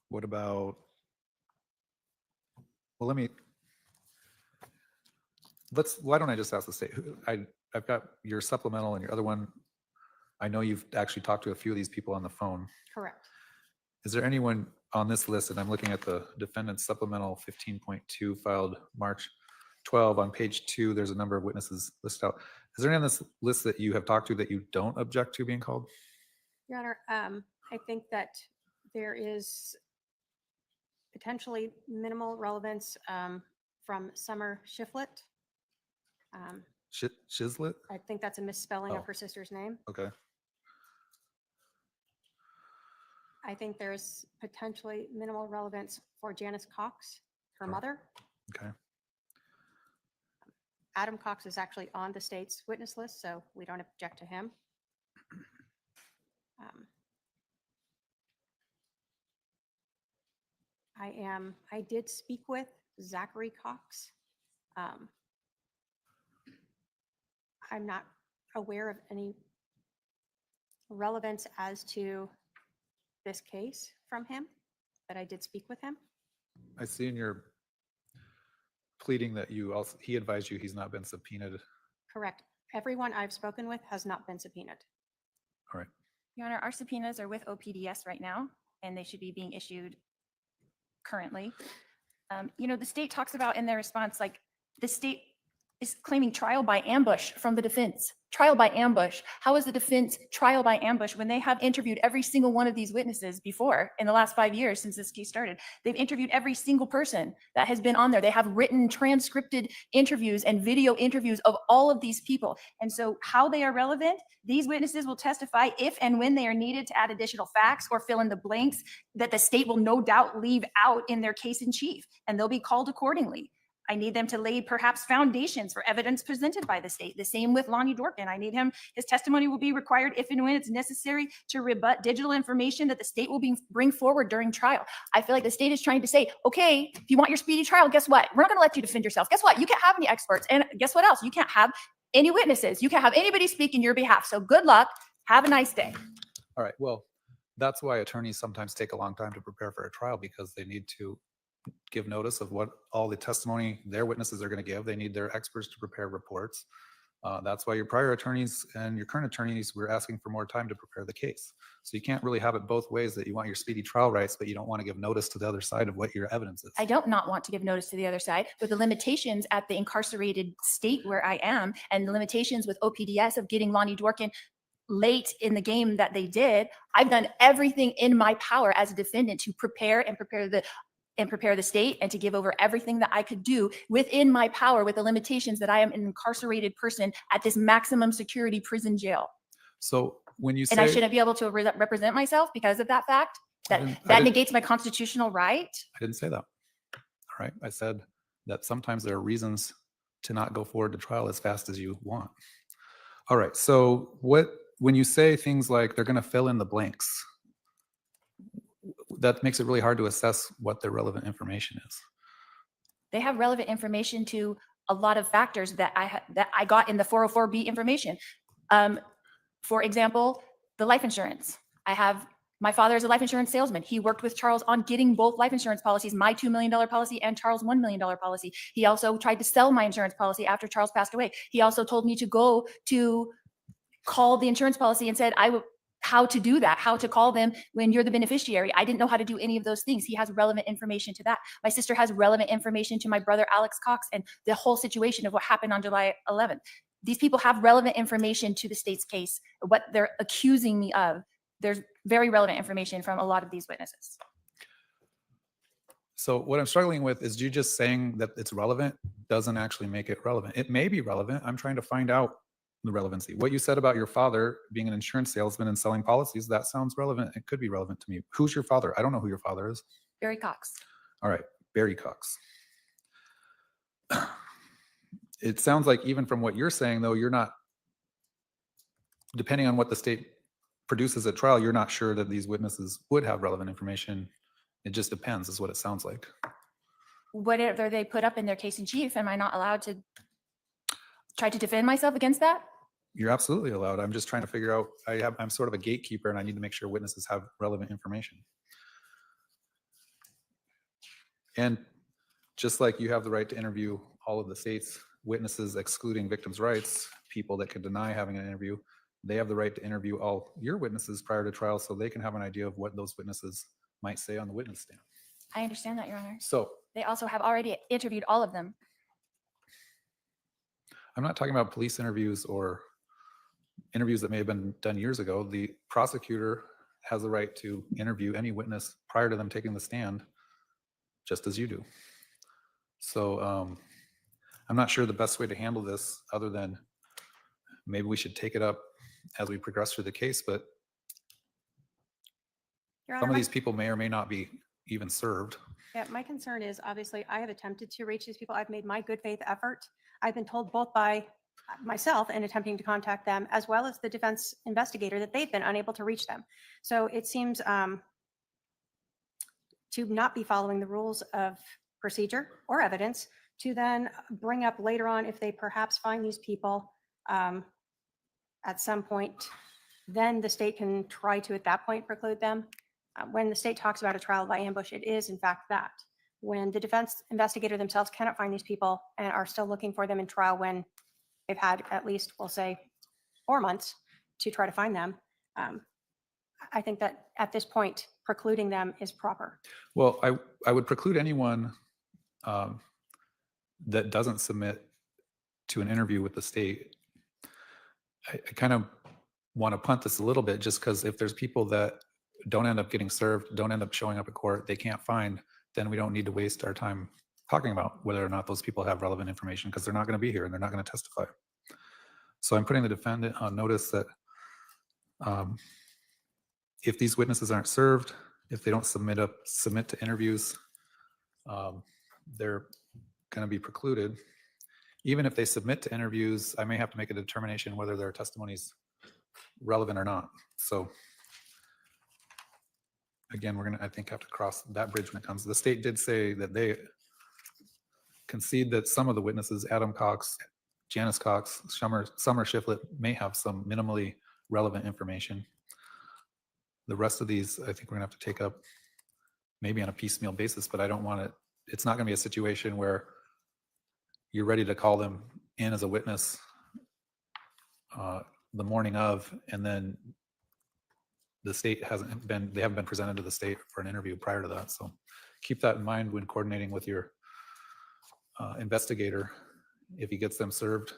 Speaker 3: What about, well, why don't I just ask the state? I've got your supplemental and your other one. I know you've actually talked to a few of these people on the phone.
Speaker 5: Correct.
Speaker 3: Is there anyone on this list, and I'm looking at the defendant's supplemental 15.2 filed March 12, on page 2, there's a number of witnesses listed out. Is there any on this list that you have talked to that you don't object to being called?
Speaker 5: Your Honor, I think that there is potentially minimal relevance from Summer Shiflett.
Speaker 3: Shizlet?
Speaker 5: I think that's a misspelling
Speaker 3: Oh.
Speaker 5: of her sister's name.
Speaker 3: Okay.
Speaker 5: I think there's potentially minimal relevance for Janice Cox, her
Speaker 3: Sure.
Speaker 5: mother.
Speaker 3: Okay.
Speaker 5: Adam Cox is actually on the state's witness list, so we don't object to him. I did speak with Zachary Cox. I'm not aware of any relevance as to this case from him, but I did speak with him.
Speaker 3: I see in your pleading that he advised you he's not been subpoenaed.
Speaker 5: Correct. Everyone I've spoken with has not been subpoenaed.
Speaker 3: All right.
Speaker 6: Your Honor, our subpoenas are with OPDS right now, and they should be being issued currently. The state talks about in their response, like the state is claiming trial by ambush from the defense. Trial by ambush. How is the defense trial by ambush when they have interviewed every single one of these witnesses before in the last 5 years since this case started? They've interviewed every single person that has been on there. They have written, transcripted interviews and video interviews of all of these people. And so how they are relevant, these witnesses will testify if and when they are needed to add additional facts or fill in the blanks that the state will no doubt leave out in their case in chief, and they'll be called accordingly. I need them to lay perhaps foundations for evidence presented by the state. The same with Lonnie Dorkin. I need his testimony will be required if and when it's necessary to rebut digital information that the state will bring forward during trial. I feel like the state is trying to say, okay, if you want your speedy trial, guess what? We're not going to let you defend yourself. Guess what? You can't have any experts. And guess what else? You can't have any witnesses. You can't have anybody speak in your behalf. So good luck. Have a nice day.
Speaker 3: All right. Well, that's why attorneys sometimes take a long time to prepare for a trial, because they need to give notice of what all the testimony their witnesses are going to give. They need their experts to prepare reports. That's why your prior attorneys and your current attorneys were asking for more time to prepare the case. So you can't really have it both ways, that you want your speedy trial rights, but you don't want to give notice to the other side of what your evidence is.
Speaker 6: I don't not want to give notice to the other side, with the limitations at the incarcerated state where I am, and the limitations with OPDS of getting Lonnie Dworkin late in the game that they did. I've done everything in my power as a defendant to prepare the state and to give over everything that I could do within my power, with the limitations that I am an incarcerated person at this maximum security prison jail.
Speaker 3: So when you say,
Speaker 6: And I shouldn't be able to represent myself because of that fact, that negates my constitutional right.
Speaker 3: I didn't say that. All right. I said that sometimes there are reasons to not go forward to trial as fast as you want. All right. So when you say things like they're going to fill in the blanks, that makes it really hard to assess what the relevant information is.
Speaker 6: They have relevant information to a lot of factors that I got in the 404B information. For example, the life insurance. My father is a life insurance salesman. He worked with Charles on getting both life insurance policies, my $2 million policy and Charles' $1 million policy. He also tried to sell my insurance policy after Charles passed away. He also told me to go to call the insurance policy and said how to do that, how to call them when you're the beneficiary. I didn't know how to do any of those things. He has relevant information to that. My sister has relevant information to my brother, Alex Cox, and the whole situation of what happened on July 11th. These people have relevant information to the state's case, what they're accusing me of. There's very relevant information from a lot of these witnesses.
Speaker 3: So what I'm struggling with is you just saying that it's relevant doesn't actually make it relevant. It may be relevant. I'm trying to find out the relevancy. What you said about your father being an insurance salesman and selling policies, that sounds relevant. It could be relevant to me. Who's your father? I don't know who your father is.
Speaker 6: Barry Cox.
Speaker 3: All right, Barry Cox. it sounds like even from what you're saying, though, you're not, depending on what the state produces at trial, you're not sure that these witnesses would have relevant information. It just depends, is what it sounds like.
Speaker 6: Whatever they put up in their case in chief, am I not allowed to try to defend myself against that?
Speaker 3: You're absolutely allowed. I'm just trying to figure out, I'm sort of a gatekeeper and I need to make sure witnesses have relevant information. And just like you have the right to interview all of the state's witnesses, excluding victims' rights, people that could deny having an interview, they have the right to interview all your witnesses prior to trial so they can have an idea of what those witnesses might say on the witness stand.
Speaker 6: I understand that, Your Honor.
Speaker 3: So
Speaker 6: They also have already interviewed all of them.
Speaker 3: I'm not talking about police interviews or interviews that may have been done years ago. The prosecutor has the right to interview any witness prior to them taking the stand, just as you do. So I'm not sure the best way to handle this other than maybe we should take it up as we progress through the case, but
Speaker 5: Your
Speaker 3: some
Speaker 5: Honor,
Speaker 3: of these people may or may not be even served.
Speaker 5: my concern is obviously I have attempted to reach these people. I've made my good faith effort. I've been told both by myself in attempting to contact them, as well as the defense investigator, that they've been unable to reach them. So it seems to not be following the rules of procedure or evidence to then bring up later on if they perhaps find these people at some point, then the state can try to at that point preclude them. When the state talks about a trial by ambush, it is in fact that. When the defense investigator themselves cannot find these people and are still looking for them in trial when they've had at least, we'll say, 4 months to try to find them, I think that at this point, precluding them is proper.
Speaker 3: Well, I would preclude anyone that doesn't submit to an interview with the state. I kind of want to punt this a little bit just because if there's people that don't end up getting served, don't end up showing up at court, they can't find, then we don't need to waste our time talking about whether or not those people have relevant information because they're not going to be here and they're not going to testify. So I'm putting the defendant on notice that if these witnesses aren't served, if they don't submit to interviews, they're going to be precluded. Even if they submit to interviews, I may have to make a determination whether their testimony is relevant or not. So again, we're going to, I think, have to cross that bridge when it comes. The state did say that they concede that some of the witnesses, Adam Cox, Janice Cox, Summer Shiflett, may have some minimally relevant information. The rest of these, I think we're going to have to take up maybe on a piecemeal basis, but I don't want it. It's not going to be a situation where you're ready to call them in as a witness the morning of, and then the state they haven't been presented to the state for an interview prior to that. So keep that in mind when coordinating with your investigator. If he gets them served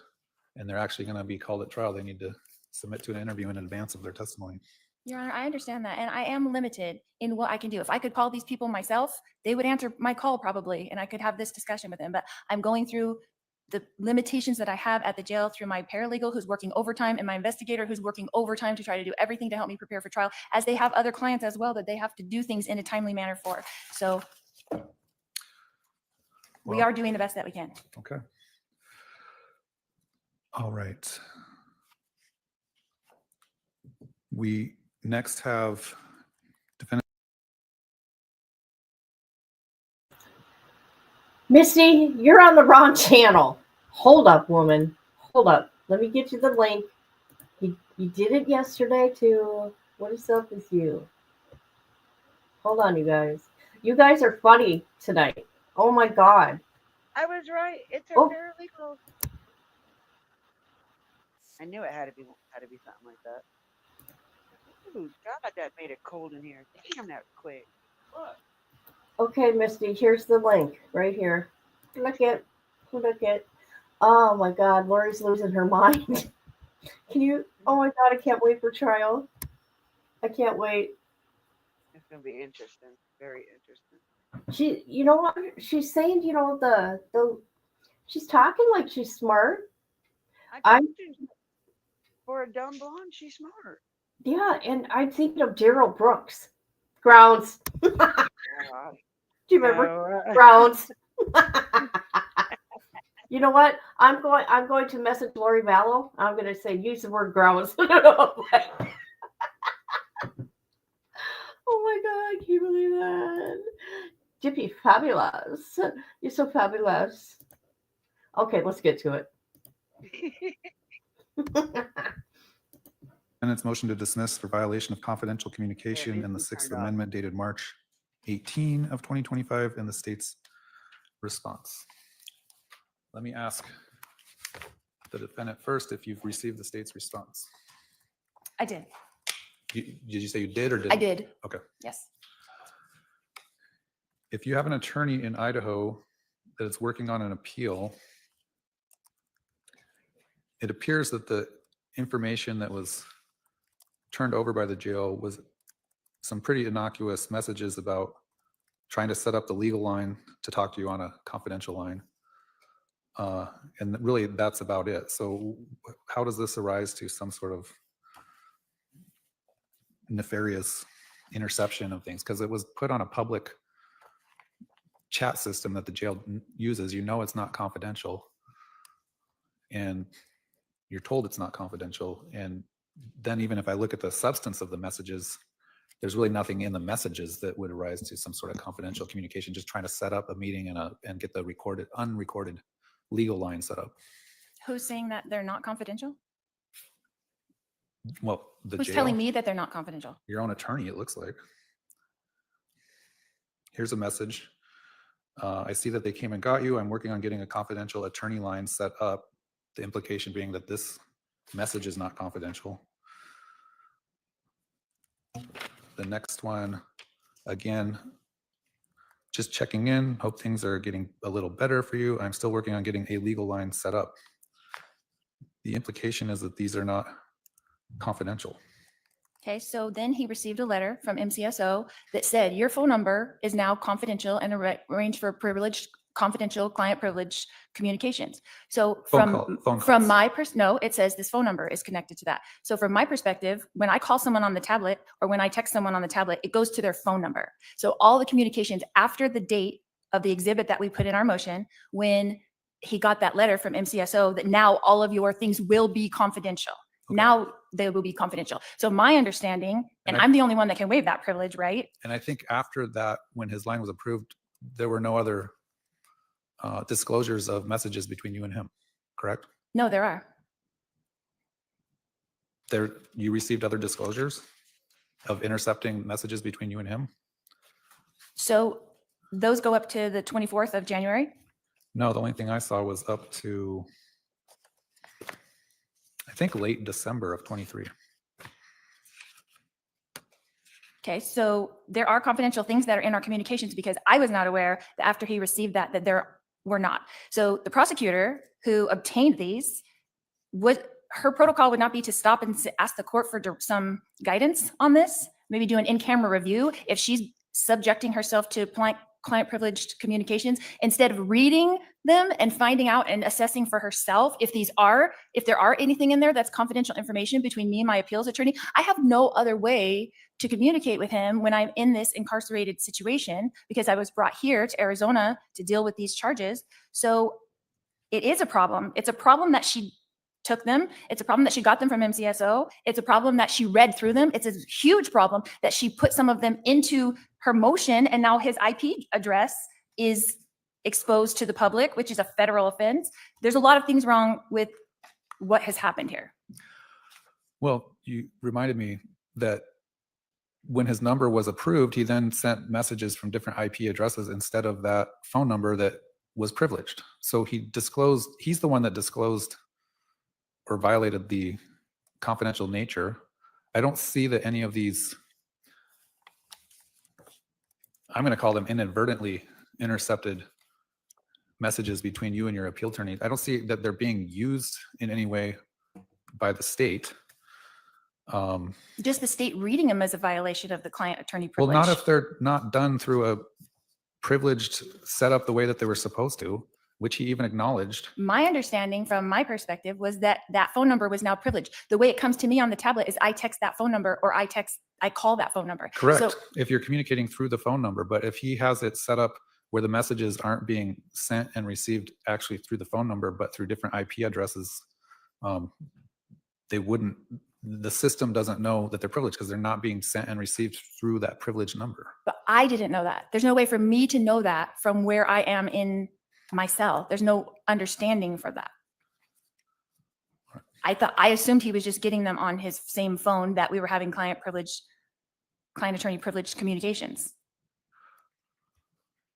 Speaker 3: and they're actually going to be called at trial, they need to submit to an interview in advance of their testimony.
Speaker 6: Your Honor, I understand that. And I am limited in what I can do. If I could call these people myself, they would answer my call probably, and I could have this discussion with them. But I'm going through the limitations that I have at the jail through my paralegal who's working overtime and my investigator who's working overtime to try to do everything to help me prepare for trial, as they have other clients as well that they have to do things in a timely manner for. So we are doing the best that we can.
Speaker 3: Okay. All right. We next have defendant.
Speaker 2: Misty, you're on the wrong channel. Hold up, woman. Hold up. Let me get you the link. You did it yesterday too. What is up with you? Hold on, you guys. You guys are funny tonight. Oh my God.
Speaker 4: I was right. It's a
Speaker 2: Oh.
Speaker 4: paralegal. I knew it had to be something like that. Ooh, God, that made it cold in here. Damn, that was quick. Look.
Speaker 2: Okay, Misty, here's the link right here. Look it. Oh my God, Lori's losing her mind. Can you? Oh my God, I can't wait for trial. I can't wait.
Speaker 4: It's gonna be interesting. Very interesting.
Speaker 2: She, you know what? She's saying, you know, she's talking like she's smart.
Speaker 4: I told you, for a dumb blonde, she's smart.
Speaker 2: Yeah, and I'm thinking of Daryl Brooks. Grounds. Do
Speaker 4: God.
Speaker 2: you remember
Speaker 4: No,
Speaker 2: Grounds? You know what? I'm going to message Lori Vallow. I'm going to say use the word grouse. Oh my God, can you believe that? Jippy, fabulous. You're so fabulous. Okay, let's get to it.
Speaker 3: And its motion to dismiss for violation of confidential communication
Speaker 4: needs
Speaker 3: in the
Speaker 4: to be
Speaker 3: Sixth
Speaker 4: turned off.
Speaker 3: Amendment dated March 18 of 2025 and the state's response. Let me ask the defendant first if you've received the state's response.
Speaker 6: I did.
Speaker 3: Did you say you did or didn't?
Speaker 6: I did.
Speaker 3: Okay.
Speaker 6: Yes.
Speaker 3: If you have an attorney in Idaho that is working on an appeal, it appears that the information that was turned over by the jail was some pretty innocuous messages about trying to set up the legal line to talk to you on a confidential line. And really that's about it. So how does this arise to some sort of nefarious interception of things? Because it was put on a public chat system that the jail uses. You know it's not confidential. And you're told it's not confidential. And then even if I look at the substance of the messages, there's really nothing in the messages that would arise to some sort of confidential communication, just trying to set up a meeting and get the unrecorded legal line set up.
Speaker 6: Who's saying that they're not confidential?
Speaker 3: Well, the
Speaker 6: Who's
Speaker 3: jail,
Speaker 6: telling me that they're not confidential?
Speaker 3: your own attorney, it looks like. Here's a message. I see that they came and got you. I'm working on getting a confidential attorney line set up. The implication being that this message is not confidential. The next one, again, just checking in. Hope things are getting a little better for you. I'm still working on getting a legal line set up. The implication is that these are not confidential.
Speaker 6: Okay, so then he received a letter from MCSO that said your phone number is now confidential and arranged for privileged, confidential, client privileged communications. So
Speaker 3: Phone
Speaker 6: from
Speaker 3: calls.
Speaker 6: my no, it says this phone number is connected to that. So from my perspective, when I call someone on the tablet or when I text someone on the tablet, it goes to their phone number. So all the communications after the date of the exhibit that we put in our motion, when he got that letter from MCSO that now all of your things will be confidential.
Speaker 3: Okay.
Speaker 6: Now they will be confidential. So my understanding, and I'm the only one that can waive that privilege, right?
Speaker 3: And I think after that, when his line was approved, there were no other disclosures of messages between you and him, correct?
Speaker 6: No, there are.
Speaker 3: You received other disclosures of intercepting messages between you and him?
Speaker 6: So those go up to the 24th of January.
Speaker 3: No, the only thing I saw was up to, I think, late December of 23.
Speaker 6: Okay, so there are confidential things that are in our communications because I was not aware that after he received that there were not. So the prosecutor who obtained these, her protocol would not be to stop and ask the court for some guidance on this, maybe do an in-camera review if she's subjecting herself to client privileged communications, instead of reading them and finding out and assessing for herself if there are anything in there that's confidential information between me and my appeals attorney. I have no other way to communicate with him when I'm in this incarcerated situation because I was brought here to Arizona to deal with these charges. So it is a problem. It's a problem that she took them. It's a problem that she got them from MCSO. It's a problem that she read through them. It's a huge problem that she put some of them into her motion, and now his IP address is exposed to the public, which is a federal offense. There's a lot of things wrong with what has happened here.
Speaker 3: Well, you reminded me that when his number was approved, he then sent messages from different IP addresses instead of that phone number that was privileged. So he's the one that disclosed or violated the confidential nature. I don't see that any of these, I'm going to call them inadvertently intercepted messages between you and your appeal attorney. I don't see that they're being used in any way by the state.
Speaker 6: Just the state reading them as a violation of the client attorney privilege.
Speaker 3: Well, not if they're not done through a privileged setup the way that they were supposed to, which he even acknowledged.
Speaker 6: My understanding from my perspective was that that phone number was now privileged. The way it comes to me on the tablet is I text that phone number or I call that phone number.
Speaker 3: Correct.
Speaker 6: So
Speaker 3: if you're communicating through the phone number, but if he has it set up where the messages aren't being sent and received actually through the phone number, but through different IP addresses, the system doesn't know that they're privileged because they're not being sent and received through that privileged number.
Speaker 6: But I didn't know that. There's no way for me to know that from where I am in my cell. There's no understanding for that. I assumed he was just getting them on his same phone that we were having client attorney privileged communications.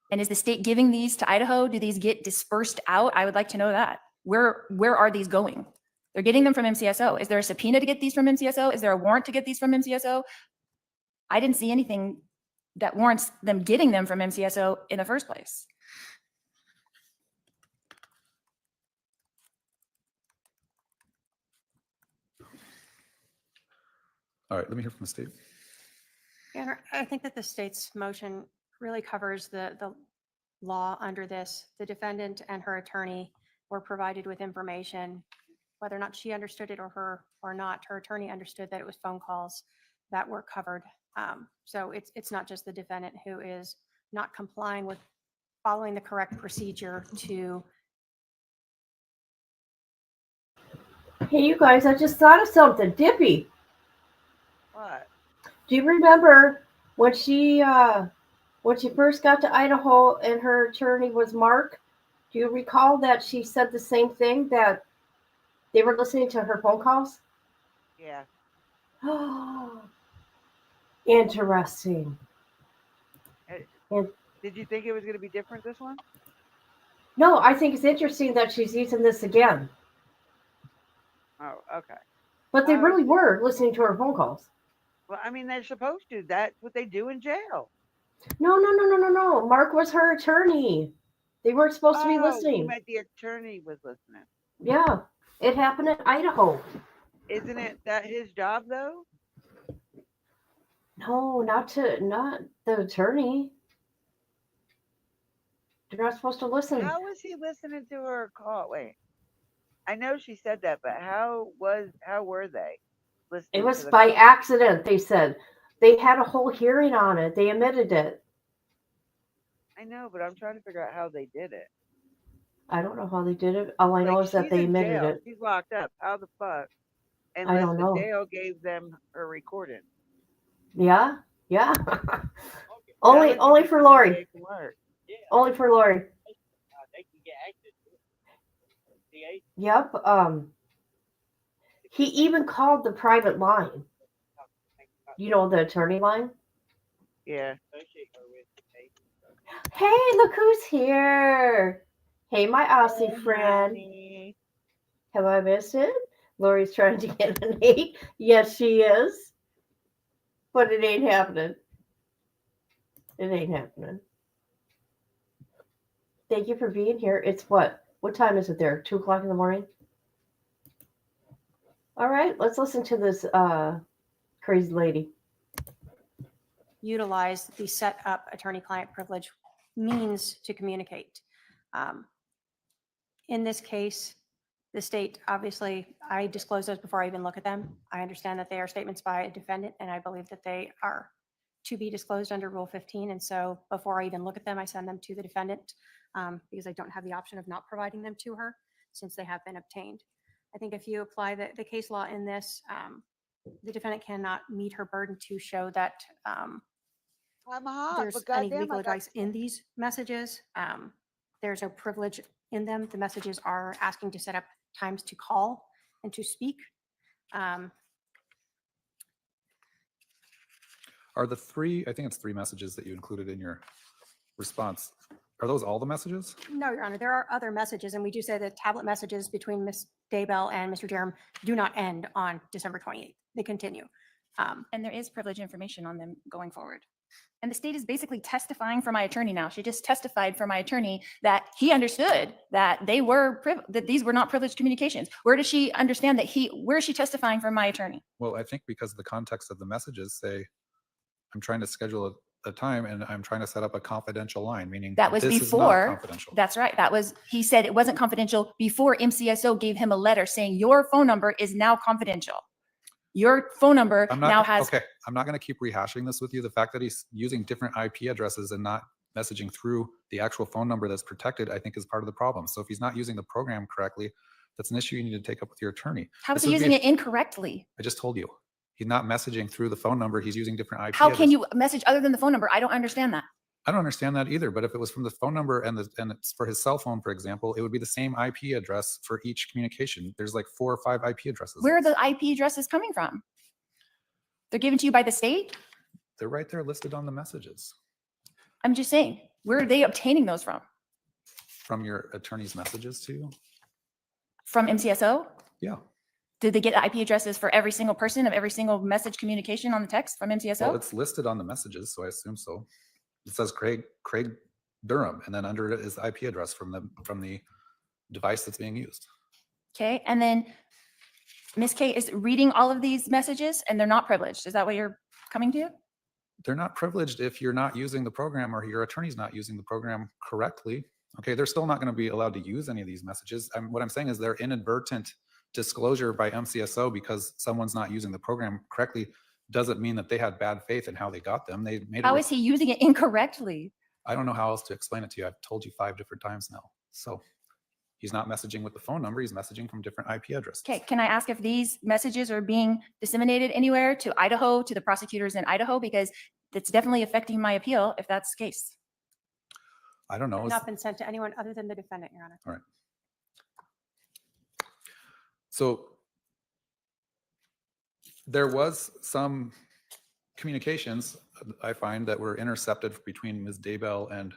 Speaker 6: And is the state giving these to Idaho? Do these get dispersed out? I would like to know that. Where are these going? They're getting them from MCSO. Is there a subpoena to get these from MCSO? Is there a warrant to get these from MCSO? I didn't see anything that warrants them getting them from MCSO in the first place.
Speaker 3: All right, let me hear from the state.
Speaker 5: Yeah, I think that the state's motion really covers the law under this. The defendant and her attorney were provided with information, whether or not she understood it or not. Her attorney understood that it was phone calls that were covered. So it's not just the defendant who is not complying with following the correct procedure to.
Speaker 2: Hey, you guys, I just thought of something. Dippy,
Speaker 4: What?
Speaker 2: do you remember when she first got to Idaho and her attorney was Mark? Do you recall that she said the same thing, that they were listening to her phone calls?
Speaker 4: Yeah.
Speaker 2: Oh, interesting.
Speaker 4: Did you think it was going to be different this one?
Speaker 2: No, I think it's interesting that she's using this again.
Speaker 4: Oh, okay.
Speaker 2: But they really were listening to her phone calls.
Speaker 4: Well, I mean, they're supposed to. That's what they do in jail.
Speaker 2: No. Mark was her attorney. They weren't supposed to be
Speaker 4: You
Speaker 2: listening.
Speaker 4: meant the attorney was listening.
Speaker 2: Yeah, it happened in Idaho.
Speaker 4: Isn't it that his job though?
Speaker 2: No, not the attorney. They're not supposed to listen.
Speaker 4: How was he listening to her call? Wait, I know she said that, but how were they listening?
Speaker 2: It was
Speaker 4: to the
Speaker 2: by
Speaker 4: call?
Speaker 2: accident, they said. They had a whole hearing on it. They admitted it.
Speaker 4: I know, but I'm trying to figure out how they did it.
Speaker 2: I don't know how they did it. All I know is that
Speaker 4: she's
Speaker 2: they
Speaker 4: in
Speaker 2: admitted
Speaker 4: jail.
Speaker 2: it.
Speaker 4: She's locked up. How the fuck?
Speaker 2: I
Speaker 4: Unless
Speaker 2: don't know.
Speaker 4: the jail gave them her recording.
Speaker 2: Yeah.
Speaker 4: That
Speaker 2: only
Speaker 4: would be
Speaker 2: for
Speaker 4: the
Speaker 2: Lori.
Speaker 4: way it can work.
Speaker 2: Only for Lori.
Speaker 8: They can get access to it.
Speaker 2: Yep. He even called the private line. You know, the attorney line?
Speaker 4: Yeah.
Speaker 2: Hey, look who's here. Hey, my Aussie friend.
Speaker 4: Honey.
Speaker 2: Have I missed it? Lori's trying to get an 8. Yes, she is. But it ain't happening. It ain't happening. Thank you for being here. It's what? What time is it there? 2 o'clock in the morning? All right, let's listen to this crazy lady.
Speaker 5: Utilize the set up attorney-client privilege means to communicate. In this case, the state, obviously, I disclose those before I even look at them. I understand that they are statements by a defendant, and I believe that they are to be disclosed under Rule 15. And so before I even look at them, I send them to the defendant because I don't have the option of not providing them to her since they have been obtained. I think if you apply the case law in this, the defendant cannot meet her burden to show that
Speaker 4: I'm hot,
Speaker 5: there's
Speaker 4: but
Speaker 5: any
Speaker 4: goddamn,
Speaker 5: legal
Speaker 4: I got
Speaker 5: advice in these messages. There's no privilege in them. The messages are asking to set up times to call and to speak.
Speaker 3: Are the three, I think it's 3 messages that you included in your response, are those all the messages?
Speaker 5: No, Your Honor, there are other messages, and we do say that tablet messages between Ms. Daybell and Mr. Jerem do not end on December 28th. They continue.
Speaker 6: And there is privilege information on them going forward. And the state is basically testifying for my attorney now. She just testified for my attorney that he understood that that these were not privileged communications. Where does she understand that where is she testifying for my attorney?
Speaker 3: Well, I think because the context of the messages say, I'm trying to schedule a time and I'm trying to set up a confidential line, meaning
Speaker 6: That was
Speaker 3: this is not
Speaker 6: before.
Speaker 3: confidential.
Speaker 6: That's right. He said it wasn't confidential before MCSO gave him a letter saying your phone number is now confidential. Your phone number now has.
Speaker 3: Okay, I'm not going to keep rehashing this with you. The fact that he's using different IP addresses and not messaging through the actual phone number that's protected, I think is part of the problem. So if he's not using the program correctly, that's an issue you need to take up with your attorney.
Speaker 6: How is
Speaker 3: This
Speaker 6: he
Speaker 3: would be
Speaker 6: using
Speaker 3: a-
Speaker 6: it incorrectly?
Speaker 3: I just told you. He's not messaging through the phone number. He's using different IP
Speaker 6: How can
Speaker 3: addresses.
Speaker 6: you message other than the phone number? I don't understand that.
Speaker 3: I don't understand that either, but if it was from the phone number and it's for his cell phone, for example, it would be the same IP address for each communication. There's like 4 or 5 IP addresses.
Speaker 6: Where are the IP addresses coming from? They're given to you by the state?
Speaker 3: They're right there listed on the messages
Speaker 6: I'm just saying, where are they obtaining those from?
Speaker 3: from your attorney's messages to you.
Speaker 6: From MCSO?
Speaker 3: Yeah.
Speaker 6: Did they get IP addresses for every single person of every single message communication on the text from MCSO?
Speaker 3: Well, it's listed on the messages, so I assume so. It says Craig Durham, and then under it is the IP address from the device that's being used.
Speaker 6: Okay, and then Ms. K is reading all of these messages and they're not privileged. Is that what you're coming to?
Speaker 3: They're not privileged if you're not using the program or your attorney's not using the program correctly. Okay, they're still not going to be allowed to use any of these messages. What I'm saying is they're inadvertent disclosure by MCSO because someone's not using the program correctly doesn't mean that they had bad faith in how they got them. They made
Speaker 6: How is he using it incorrectly?
Speaker 3: I don't know how else to explain it to you. I've told you 5 different times now. So he's not messaging with the phone number. He's messaging from different IP addresses.
Speaker 6: Okay, can I ask if these messages are being disseminated anywhere to Idaho, to the prosecutors in Idaho? Because it's definitely affecting my appeal if that's the case.
Speaker 3: I don't know.
Speaker 5: Have not been sent to anyone other than the defendant, Your Honor.
Speaker 3: All right. So there was some communications I find that were intercepted between Ms. Daybell and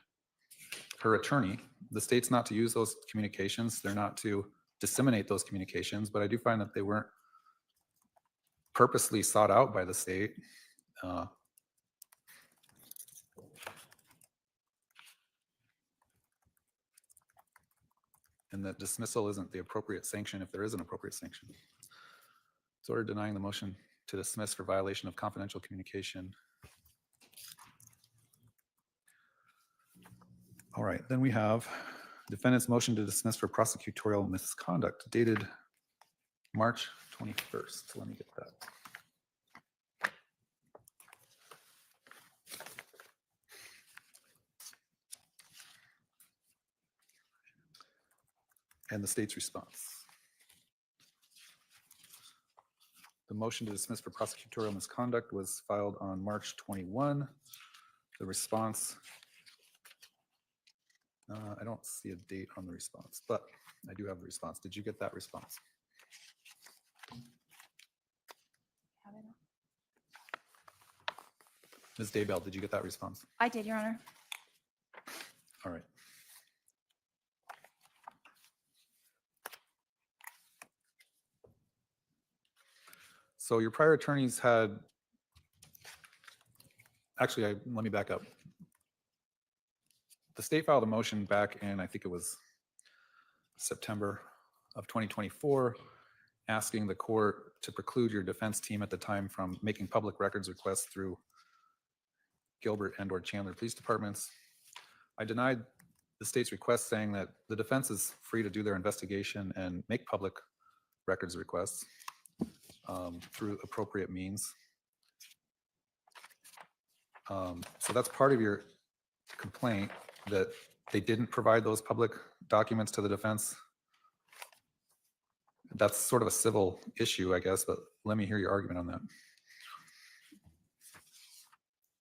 Speaker 3: her attorney. The state's not to use those communications. They're not to disseminate those communications, but I do find that they weren't purposely sought out by the state. And that dismissal isn't the appropriate sanction if there is an appropriate sanction. It's order denying the motion to dismiss for violation of confidential communication. All right, then we have defendant's motion to dismiss for prosecutorial misconduct dated March 21st. Let me get that. And the state's response. The motion to dismiss for prosecutorial misconduct was filed on March 21. The response, I don't see a date on the response, but I do have the response. Did you get that response? Ms. Daybell, did you get that response?
Speaker 6: I did, Your Honor.
Speaker 3: All right. So your prior attorneys had, actually, let me back up. The state filed a motion back in, I think it was September of 2024, asking the court to preclude your defense team at the time from making public records requests through Gilbert and/or Chandler police departments. I denied the state's request, saying that the defense is free to do their investigation and make public records requests through appropriate means. So that's part of your complaint, that they didn't provide those public documents to the defense. That's sort of a civil issue, I guess, but let me hear your argument on that.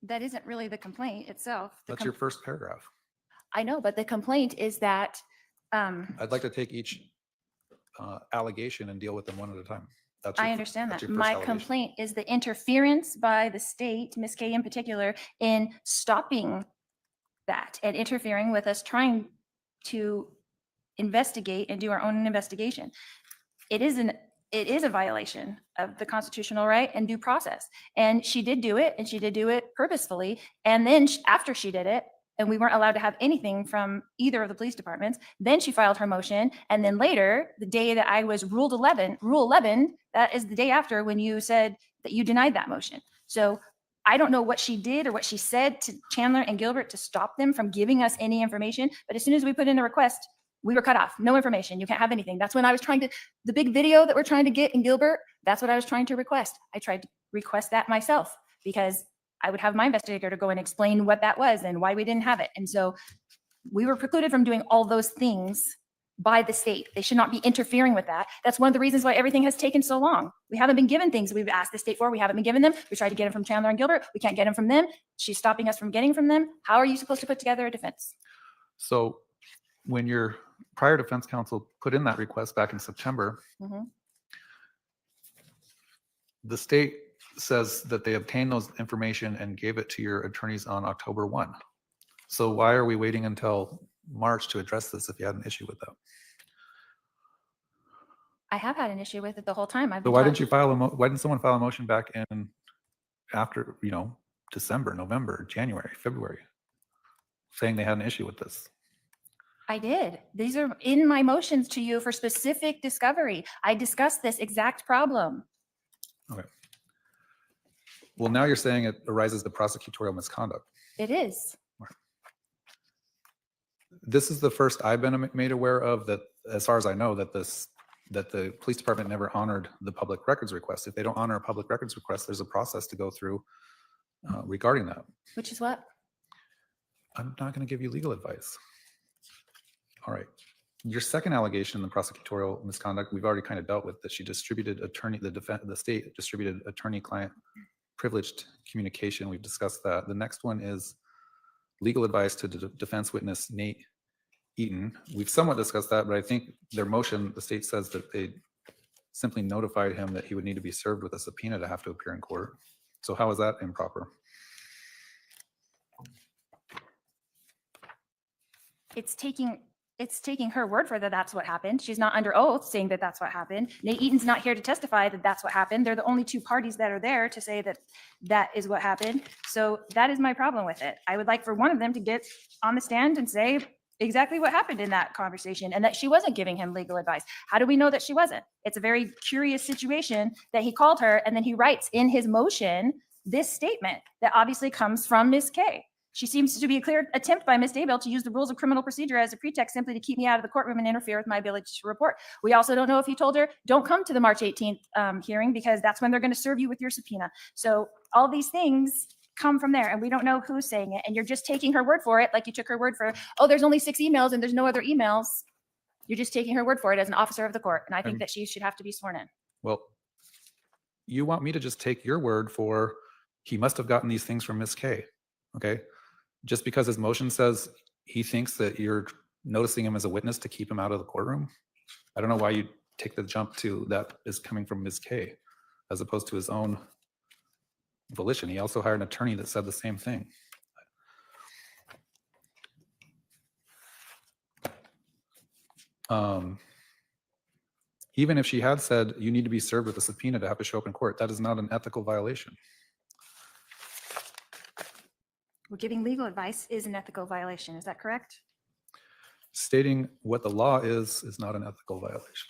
Speaker 6: That isn't really the complaint itself.
Speaker 3: That's your first paragraph.
Speaker 6: I know, but the complaint is that
Speaker 3: I'd like to take each allegation and deal with them one at a time.
Speaker 6: I understand
Speaker 3: that's
Speaker 6: that.
Speaker 3: your first
Speaker 6: My
Speaker 3: allegation.
Speaker 6: complaint is the interference by the state, Ms. K in particular, in stopping that and interfering with us trying to investigate and do our own investigation. It is a violation of the constitutional right and due process. And she did do it, and she did do it purposefully. And then after she did it, and we weren't allowed to have anything from either of the police departments, then she filed her motion. And then later, the day that I was Rule 11, that is the day after when you said that you denied that motion. So I don't know what she did or what she said to Chandler and Gilbert to stop them from giving us any information. But as soon as we put in a request, we were cut off. No information. You can't have anything. That's when I was trying to, the big video that we're trying to get in Gilbert, that's what I was trying to request. I tried to request that myself because I would have my investigator to go and explain what that was and why we didn't have it. And so we were precluded from doing all those things by the state. They should not be interfering with that. That's one of the reasons why everything has taken so long. We haven't been given things we've asked the state for. We haven't been given them. We tried to get them from Chandler and Gilbert. We can't get them from them. She's stopping us from getting from them. How are you supposed to put together a defense?
Speaker 3: So when your prior defense counsel put in that request back in September,
Speaker 6: Mhm.
Speaker 3: the state says that they obtained those information and gave it to your attorneys on October 1. So why are we waiting until March to address this if you had an issue with that?
Speaker 6: I have had an issue with it the whole time.
Speaker 3: So why didn't you file why didn't someone file a motion back in after, December, November, January, February, saying they had an issue with this?
Speaker 6: I did. These are in my motions to you for specific discovery. I discussed this exact problem.
Speaker 3: Okay. Well, now you're saying it arises to prosecutorial misconduct.
Speaker 6: It is.
Speaker 3: This is the first I've been made aware of that, as far as I know, that the police department never honored the public records request. If they don't honor a public records request, there's a process to go through regarding that.
Speaker 6: Which is what?
Speaker 3: I'm not going to give you legal advice. All right. Your second allegation in the prosecutorial misconduct, we've already kind of dealt with, that she distributed the state distributed attorney-client privileged communication. We've discussed that. The next one is legal advice to defense witness Nate Eaton. We've somewhat discussed that, but I think their motion, the state says that they simply notified him that he would need to be served with a subpoena to have to appear in court. So how is that improper?
Speaker 6: It's taking her word for that that's what happened. She's not under oath saying that that's what happened. Nate Eaton's not here to testify that that's what happened. They're the only two parties that are there to say that that is what happened. So that is my problem with it. I would like for one of them to get on the stand and say exactly what happened in that conversation and that she wasn't giving him legal advice. How do we know that she wasn't? It's a very curious situation that he called her and then he writes in his motion this statement that obviously comes from Ms. K. She seems to be a clear attempt by Ms. Daybell to use the rules of criminal procedure as a pretext simply to keep me out of the courtroom and interfere with my ability to report. We also don't know if he told her, don't come to the March 18th hearing because that's when they're going to serve you with your subpoena. So all these things come from there and we don't know who's saying it. And you're just taking her word for it. Like you took her word for, oh, there's only 6 emails and there's no other emails. You're just taking her word for it as an officer of the court. And I think that she should have to be sworn in.
Speaker 3: Well, you want me to just take your word for he must have gotten these things from Ms. K. Okay. Just because his motion says he thinks that you're noticing him as a witness to keep him out of the courtroom. I don't know why you take the jump to that is coming from Ms. K as opposed to his own volition. He also hired an attorney that said the same thing. Even if she had said you need to be served with a subpoena to have to show up in court, that is not an ethical violation.
Speaker 6: Well, giving legal advice is an ethical violation. Is that correct?
Speaker 3: Stating what the law is not an ethical violation.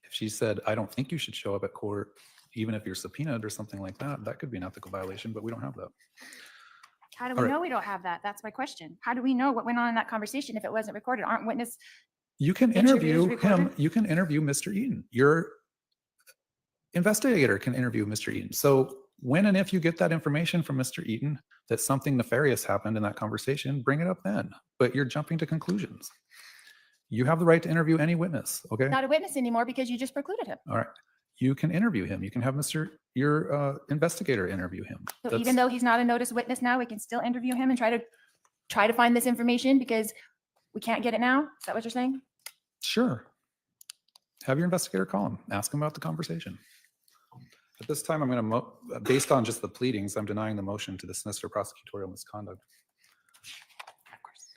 Speaker 3: If she said, I don't think you should show up at court, even if you're subpoenaed or something like that, that could be an ethical violation, but we don't have that.
Speaker 6: How do we know we don't have that? That's my question. How do we know what went on in that conversation if it wasn't recorded? Aren't witness
Speaker 3: You can
Speaker 6: interviews
Speaker 3: interview him.
Speaker 6: recorded?
Speaker 3: You can interview Mr. Eaton. Your investigator can interview Mr. Eaton. So when and if you get that information from Mr. Eaton that something nefarious happened in that conversation, bring it up then. But you're jumping to conclusions. You have the right to interview any witness. Okay.
Speaker 6: Not a witness anymore because you just precluded him.
Speaker 3: All right. You can interview him. You can have your investigator interview him.
Speaker 6: So even though he's not a notice witness now, we can still interview him and try to find this information because we can't get it now. Is that what you're saying?
Speaker 3: Sure. Have your investigator call him. Ask him about the conversation. At this time, I'm going to, based on just the pleadings, I'm denying the motion to dismiss for prosecutorial misconduct.
Speaker 6: Of course.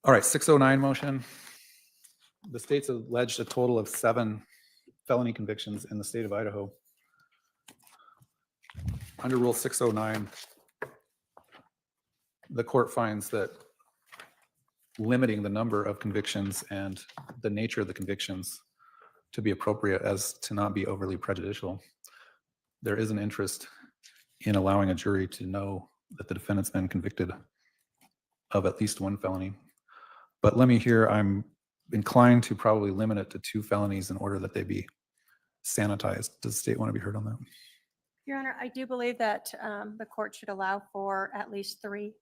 Speaker 3: All right, 609 motion. The state's alleged a total of 7 felony convictions in the state of Idaho. Under Rule 609, the court finds that limiting the number of convictions and the nature of the convictions to be appropriate as to not be overly prejudicial. There is an interest in allowing a jury to know that the defendant's been convicted of at least 1 felony. But let me hear, I'm inclined to probably limit it to 2 felonies in order that they be sanitized. Does the state want to be heard on that?
Speaker 5: Your Honor, I do believe that the court should allow for at least 3.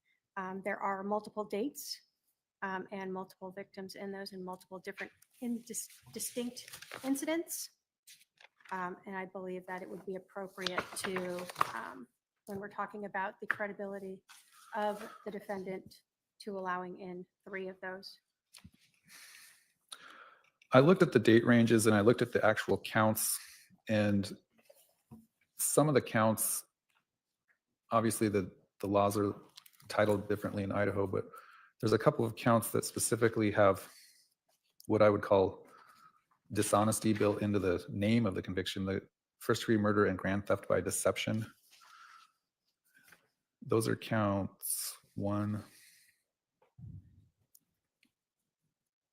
Speaker 5: There are multiple dates and multiple victims in those and multiple different distinct incidents. And I believe that it would be appropriate to, when we're talking about the credibility of the defendant, to allowing in 3 of those.
Speaker 3: I looked at the date ranges and I looked at the actual counts, and some of the counts, obviously the laws are titled differently in Idaho, but there's a couple of counts that specifically have what I would call dishonesty built into the name of the conviction, the first-degree murder and grand theft by deception. Those are counts 1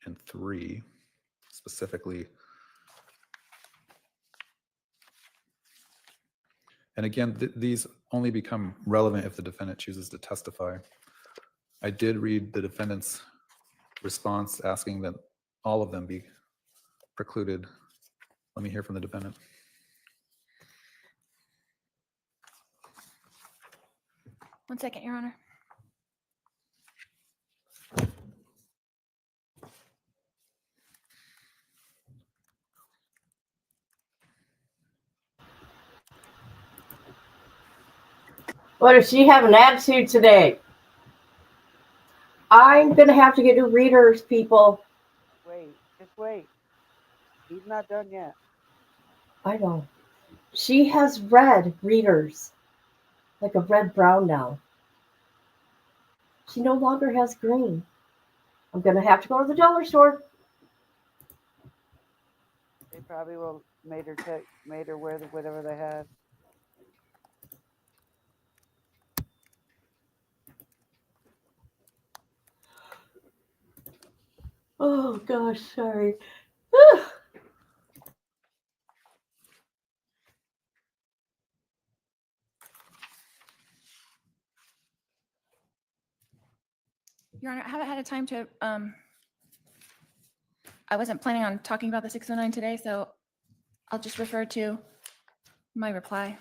Speaker 3: and 3 specifically. And again, these only become relevant if the defendant chooses to testify. I did read the defendant's response asking that all of them be precluded. Let me hear from the defendant.
Speaker 6: One second, Your Honor.
Speaker 2: What does she have an attitude today? I'm going to have to get new readers, people.
Speaker 4: Wait, just wait. He's not done yet.
Speaker 2: I know. She has red readers, like a red-brown now. She no longer has green. I'm going to have to go to the dollar store.
Speaker 4: They probably will made her wear whatever they had.
Speaker 2: Oh, gosh, sorry.
Speaker 6: Your Honor, I haven't had a time to, I wasn't planning on talking about the 609 today, so I'll just refer to my reply.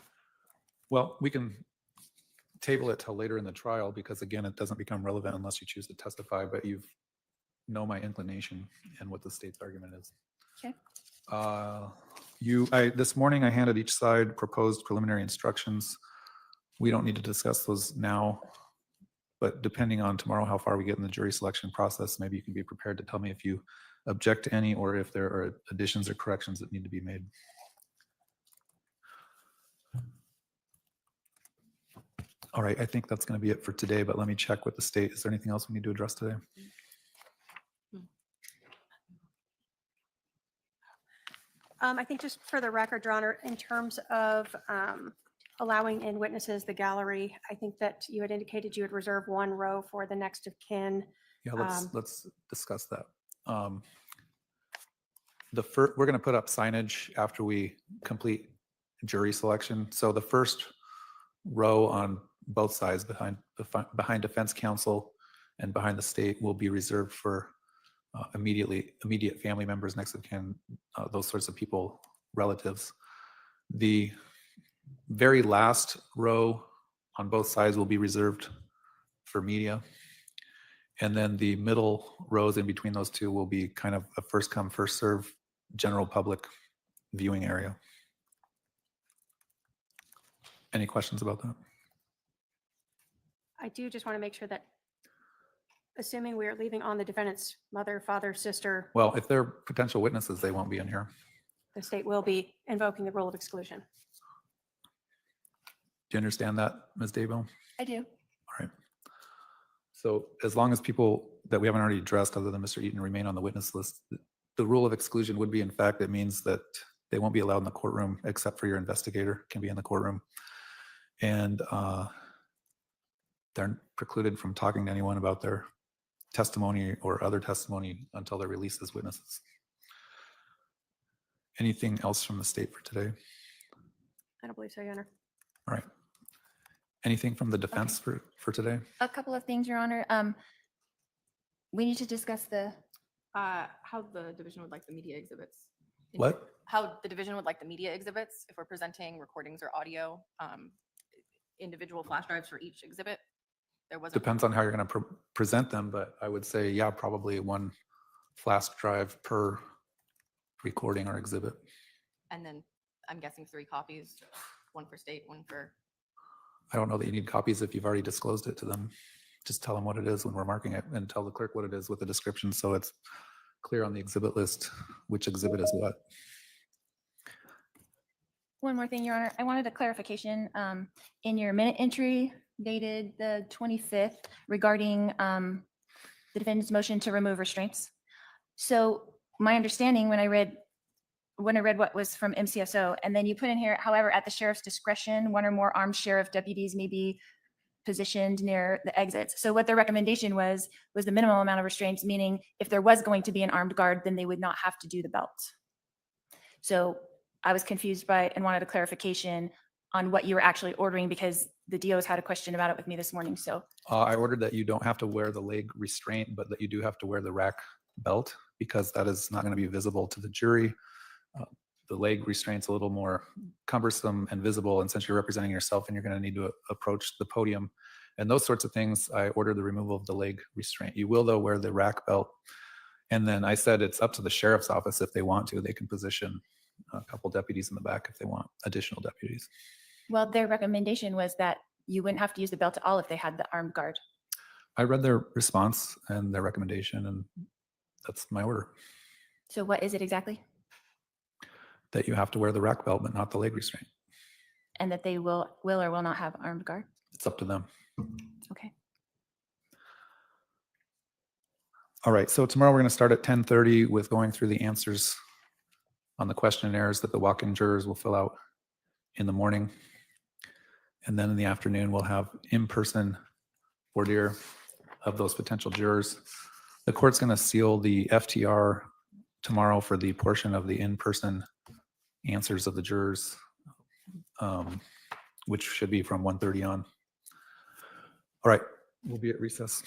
Speaker 3: Well, we can table it till later in the trial because again, it doesn't become relevant unless you choose to testify, but you know my inclination and what the state's argument is.
Speaker 6: Okay.
Speaker 3: This morning I handed each side proposed preliminary instructions. We don't need to discuss those now, but depending on tomorrow how far we get in the jury selection process, maybe you can be prepared to tell me if you object to any or if there are additions or corrections that need to be made. All right, I think that's going to be it for today, but let me check with the state. Is there anything else we need to address today?
Speaker 5: I think just for the record, Your Honor, in terms of allowing in witnesses, the gallery, I think that you had indicated you would reserve 1 row for the next of kin.
Speaker 3: Yeah, let's discuss that. We're going to put up signage after we complete jury selection. So the first row on both sides behind defense counsel and behind the state will be reserved for immediate family members, next of kin, those sorts of people, relatives. The very last row on both sides will be reserved for media. And then the middle rows in between those two will be kind of a first come, first serve general public viewing area. Any questions about that?
Speaker 5: I do just want to make sure that, assuming we are leaving on the defendant's mother, father, sister,
Speaker 3: Well, if they're potential witnesses, they won't be in here.
Speaker 5: the state will be invoking the rule of exclusion.
Speaker 3: Do you understand that, Ms. Daybell?
Speaker 6: I do.
Speaker 3: All right. So as long as people that we haven't already addressed other than Mr. Eaton remain on the witness list, the rule of exclusion would be, in fact, it means that they won't be allowed in the courtroom except for your investigator can be in the courtroom. And they're precluded from talking to anyone about their testimony or other testimony until they're released as witnesses. Anything else from the state for today?
Speaker 5: I don't believe so, Your Honor.
Speaker 3: All right. Anything from the defense for today?
Speaker 6: A couple of things, Your Honor. We need to discuss the,
Speaker 9: How the division would like the media exhibits.
Speaker 3: What?
Speaker 9: How the division would like the media exhibits, if we're presenting recordings or audio, individual flash drives for each exhibit. There wasn't.
Speaker 3: Depends on how you're going to present them, but I would say, yeah, probably one flash drive per recording or exhibit.
Speaker 9: And then I'm guessing 3 copies, one for state, one for.
Speaker 3: I don't know that you need copies if you've already disclosed it to them. Just tell them what it is when we're marking it, and tell the clerk what it is with the description, so it's clear on the exhibit list which exhibit is what.
Speaker 6: One more thing, Your Honor. I wanted a clarification in your minute entry dated the 25th regarding the defendant's motion to remove restraints. So my understanding when I read what was from MCSO, and then you put in here, however, at the sheriff's discretion, 1 or more armed sheriff deputies may be positioned near the exits. So what their recommendation was the minimum amount of restraints, meaning if there was going to be an armed guard, then they would not have to do the belt. So I was confused by and wanted a clarification on what you were actually ordering, because the DOs had a question about it with me this morning. So
Speaker 3: I ordered that you don't have to wear the leg restraint, but that you do have to wear the rack belt, because that is not going to be visible to the jury. The leg restraint's a little more cumbersome and visible, and since you're representing yourself and you're going to need to approach the podium and those sorts of things, I ordered the removal of the leg restraint. You will, though, wear the rack belt. And then I said it's up to the sheriff's office if they want to. They can position a couple deputies in the back if they want additional deputies.
Speaker 6: well, their recommendation was that you wouldn't have to use the belt at all if they had the armed guard.
Speaker 3: I read their response and their recommendation, and that's my order.
Speaker 6: So what is it exactly?
Speaker 3: That you have to wear the rack belt, but not the leg restraint.
Speaker 6: And that they will or will not have armed guard?
Speaker 3: It's up to them.
Speaker 6: Okay.
Speaker 3: All right, so tomorrow we're going to start at 10:30 with going through the answers on the questionnaires that the walk-in jurors will fill out in the morning. And then in the afternoon, we'll have in-person voir dire of those potential jurors. The court's going to seal the FTR tomorrow for the portion of the in-person answers of the jurors, which should be from 1:30 on. All right, we'll be at recess.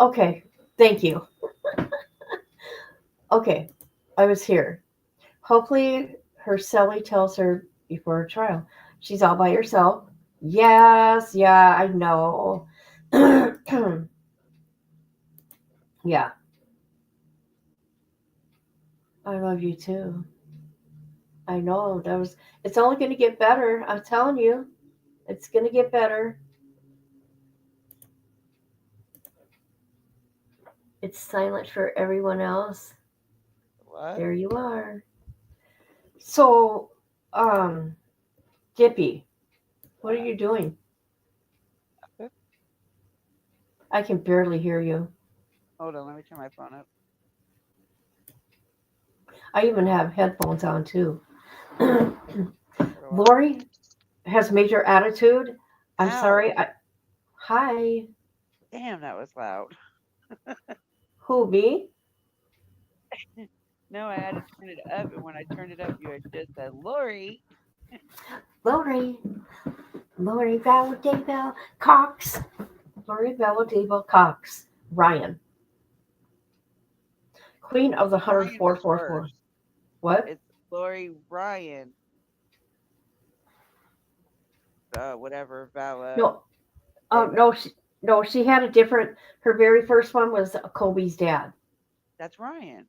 Speaker 2: Okay, thank you. Okay, I was here. Hopefully, her cellie tells her before her trial. She's all by herself. Yes, yeah, I know. Yeah. I love you too. I know it's only going to get better. I'm telling you, it's going to get better. It's silent for everyone else.
Speaker 4: What?
Speaker 2: There you are. So, Dippy, what are you doing? I can barely hear you.
Speaker 4: Hold on, let me turn my phone up.
Speaker 2: I even have headphones on too. Lori has major attitude. I'm
Speaker 4: Ow.
Speaker 2: sorry. Hi.
Speaker 4: Damn, that was loud.
Speaker 2: Who, me?
Speaker 4: No, I had to turn it up, and when I turned it up, you had just said, Lori.
Speaker 2: Lori Vallow Daybell Cox. Lori Vallow Daybell Cox. Ryan. Queen of the
Speaker 4: Ryan was
Speaker 2: 10444.
Speaker 4: first.
Speaker 2: What?
Speaker 4: It's Lori Ryan. Whatever, Vallow.
Speaker 2: No. No, she had a different. Her very first one was Kobe's dad.
Speaker 4: That's Ryan.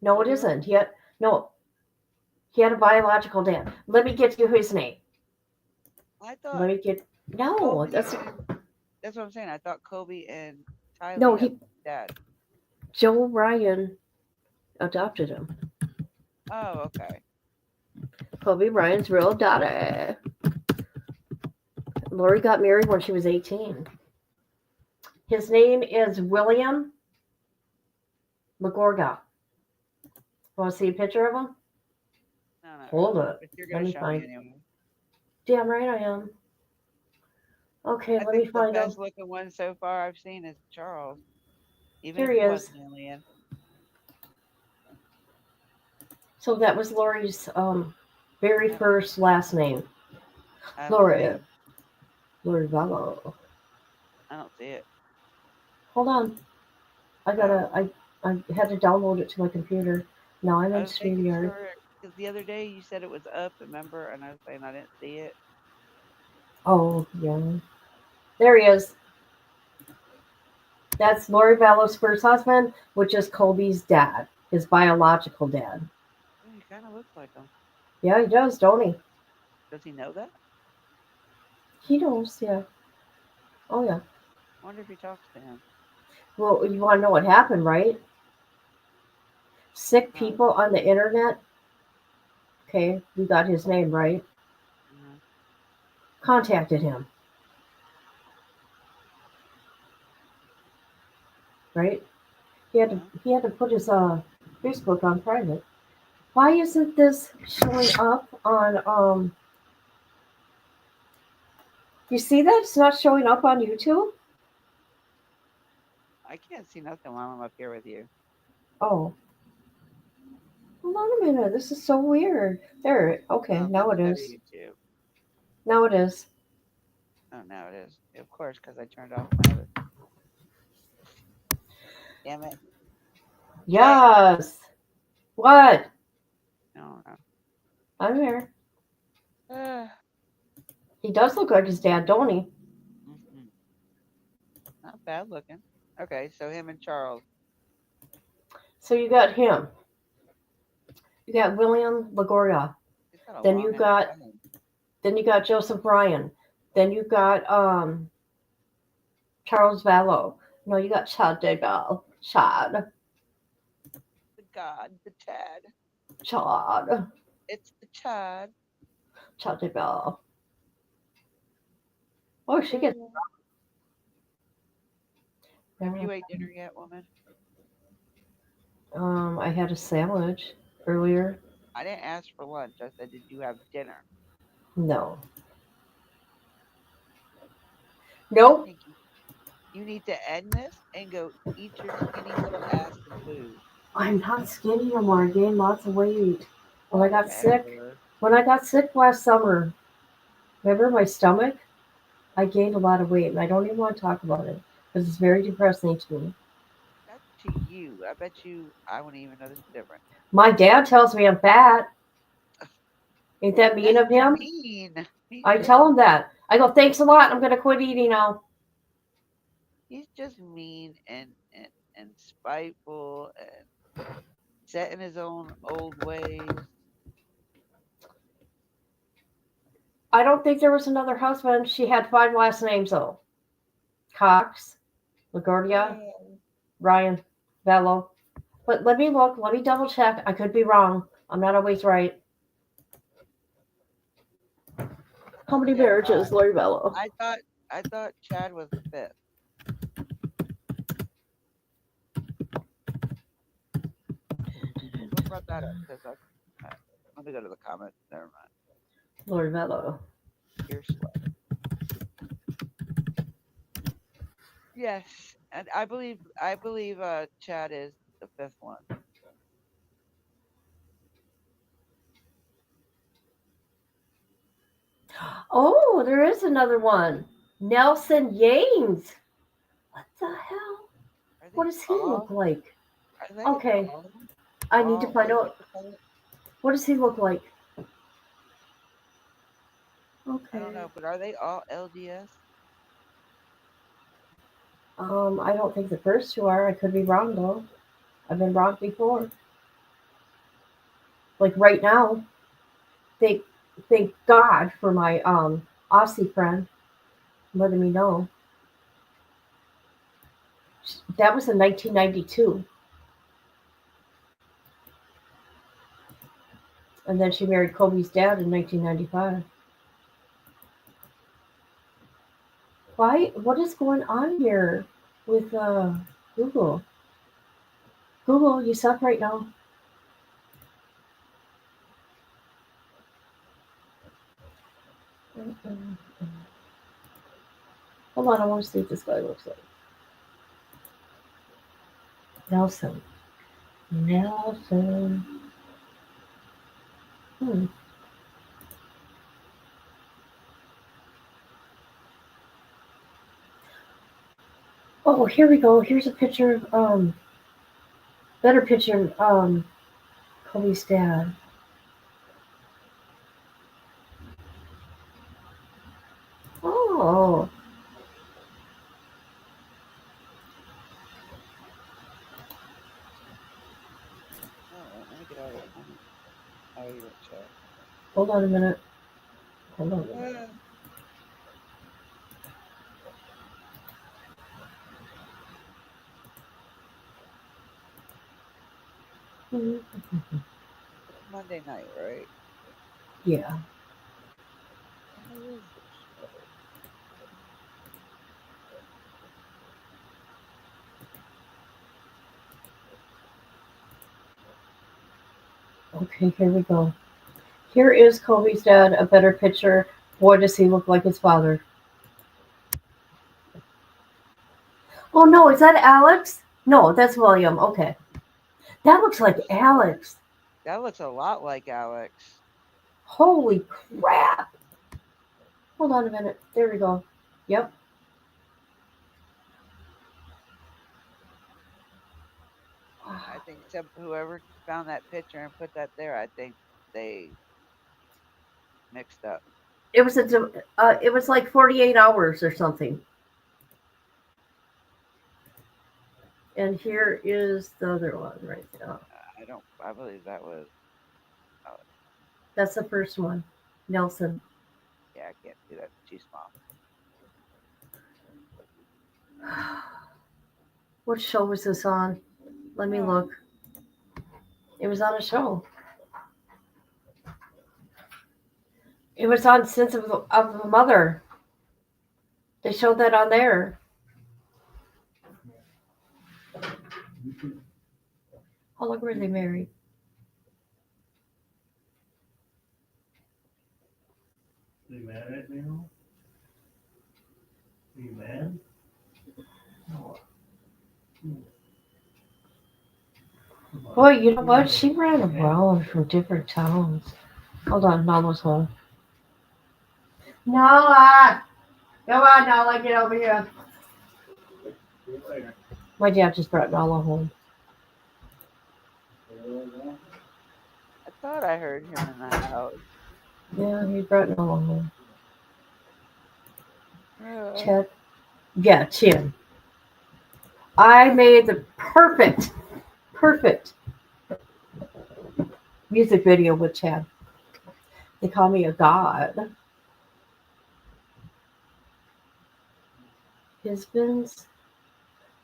Speaker 2: No, it isn't. He had a biological dad. Let me get you his name.
Speaker 4: I thought.
Speaker 2: Let me get. No,
Speaker 4: Kobe
Speaker 2: that's.
Speaker 4: and That's what I'm saying. I thought Kobe and Tylee
Speaker 2: No,
Speaker 4: had
Speaker 2: he
Speaker 4: dad.
Speaker 2: Joe Ryan adopted him.
Speaker 4: Oh, okay.
Speaker 2: Kobe Bryant's real daughter. Lori got married when she was 18. His name is William McGorga. Want to see a picture of him?
Speaker 4: No, no.
Speaker 2: Hold it.
Speaker 4: But you're
Speaker 2: Let
Speaker 4: gonna
Speaker 2: me
Speaker 4: show
Speaker 2: find.
Speaker 4: me anyway.
Speaker 2: Damn right I am. Okay,
Speaker 4: I
Speaker 2: let me
Speaker 4: think the
Speaker 2: find him.
Speaker 4: best looking one so far I've seen is Charles. Even
Speaker 2: Here
Speaker 4: if
Speaker 2: he
Speaker 4: he
Speaker 2: is.
Speaker 4: wasn't an alien.
Speaker 2: So that was Lori's very
Speaker 4: I don't,
Speaker 2: first last name.
Speaker 4: I don't see him.
Speaker 2: Lori Vallow.
Speaker 4: I don't see it.
Speaker 2: Hold on. I had to download it to my computer. Now I'm
Speaker 4: I
Speaker 2: in
Speaker 4: was making
Speaker 2: StreamYard.
Speaker 4: sure because the other day you said it was up, remember? And I was saying I didn't see it.
Speaker 2: Oh, yeah. There he is. That's Lori Vallow's first husband, which is Colby's dad, his biological dad.
Speaker 4: Oh, he kind of looks like him.
Speaker 2: Yeah, he does, don't he?
Speaker 4: Does he know that?
Speaker 2: He knows, yeah. Oh, yeah.
Speaker 4: I wonder if he talks to him.
Speaker 2: Well, you want to know what happened, right? Sick
Speaker 4: No.
Speaker 2: people on the internet. Okay, we got his name right.
Speaker 4: Mhm.
Speaker 2: Contacted him. Right? He had to put his Facebook on private. Why isn't this showing up on you see that? It's not showing up on YouTube?
Speaker 4: I can't see nothing while I'm up here with you.
Speaker 2: Oh. Hold on a minute. This is so weird. There. Okay, now it
Speaker 4: Let's go
Speaker 2: is.
Speaker 4: to YouTube.
Speaker 2: Now it is.
Speaker 4: Oh, now it is. Of course, because I turned off my other. Damn it.
Speaker 2: Yes. What?
Speaker 4: No, no.
Speaker 2: I'm here.
Speaker 4: Uh,
Speaker 2: He does look like his dad, don't he?
Speaker 4: mhm. Not bad looking. Okay, so him and Charles.
Speaker 2: So you got him. You got William LaGuardia.
Speaker 4: He's got a
Speaker 2: Then
Speaker 4: long
Speaker 2: you
Speaker 4: ass
Speaker 2: got
Speaker 4: name.
Speaker 2: then you got Joseph Bryan. Then you got Charles Vallow. No, you got Chad Daybell. Chad.
Speaker 4: The God, the Chad.
Speaker 2: Chad.
Speaker 4: It's the Chad.
Speaker 2: Chad Daybell. Oh, she gets
Speaker 4: Have you ate dinner yet, woman?
Speaker 2: I had a sandwich earlier.
Speaker 4: I didn't ask for lunch. I said, did you have dinner?
Speaker 2: No.
Speaker 4: I
Speaker 2: Nope.
Speaker 4: think you need to end this and go eat your skinny little ass some food.
Speaker 2: I'm not skinny no more. I gained lots of weight. When I got sick
Speaker 4: Whatever.
Speaker 2: last summer, remember my stomach? I gained a lot of weight, and I don't even want to talk about it because it's very depressing to me.
Speaker 4: That's to you. I bet you I wouldn't even notice the difference.
Speaker 2: My dad tells me I'm fat. Ain't that mean
Speaker 4: That's
Speaker 2: of him?
Speaker 4: mean.
Speaker 2: I tell him that. I go, thanks a lot. I'm going to quit eating now.
Speaker 4: He's just mean and spiteful and set in his own old ways.
Speaker 2: I don't think there was another husband. She had 5 last names, though. Cox, LaGuardia, Ryan, Vallow. But let me look. Let me double check. I could be wrong. I'm not always right. How many
Speaker 4: Yeah,
Speaker 2: marriages, Larry Vallow?
Speaker 4: I thought Chad was the fifth. What brought that up? Because let me go to the comments. Never mind.
Speaker 2: Lord Vallow.
Speaker 4: You're slow. Yes, and I believe Chad is the fifth one.
Speaker 2: Oh, there is another one. Nelson Yanes. What the hell?
Speaker 4: Are
Speaker 2: What
Speaker 4: they
Speaker 2: does he
Speaker 4: all?
Speaker 2: look like?
Speaker 4: Are they
Speaker 2: Okay,
Speaker 4: all?
Speaker 2: I need to find
Speaker 4: what
Speaker 2: out.
Speaker 4: you call it?
Speaker 2: What does he look like?
Speaker 4: I
Speaker 2: Okay.
Speaker 4: don't know, but are they all LDS?
Speaker 2: I don't think the first 2 are. I could be wrong though. I've been wrong before. Like right now. Thank God for my Aussie friend letting me know. That was in 1992. And then she married Kobe's dad in 1995. Why? What is going on here with Google? Google, you suck right now. Hold on, I want to see what this guy looks like. Nelson. Nelson. Oh, here we go. Here's a picture of better picture of Kobe's dad. Oh.
Speaker 4: Let me get out of your chat.
Speaker 2: Hold on a minute. Hold on a minute.
Speaker 4: Monday night, right?
Speaker 2: Yeah.
Speaker 4: Where is this show?
Speaker 2: Okay, here we go. Here is Kobe's dad, a better picture. Boy, does he look like his father. Oh no, is that Alex? No, that's William. Okay. That looks like Alex.
Speaker 4: That looks a lot like Alex.
Speaker 2: Holy crap. Hold on a minute. There we go. Yep.
Speaker 4: I think whoever found that picture and put that there, I think they mixed up.
Speaker 2: It was like 48 hours or something. And here is the other one right there.
Speaker 4: I believe that was.
Speaker 2: That's the first one. Nelson.
Speaker 4: Yeah, I can't do that. Too small.
Speaker 2: What show was this on? Let me look. It was on a show. It was on Sense of a Mother. They showed that on there. How long were they married?
Speaker 10: Are you mad at me now? Are you mad?
Speaker 2: Boy, you know what? She ran around from different towns. Hold on, Nala's home. Nala! Come on, Nala, get over here. My dad just brought Nala home.
Speaker 4: I thought I heard him in the house.
Speaker 2: Yeah, he brought Nala home. Chad? Yeah, Chin. I made the perfect music video with Chad. They call me a god. Has-beens?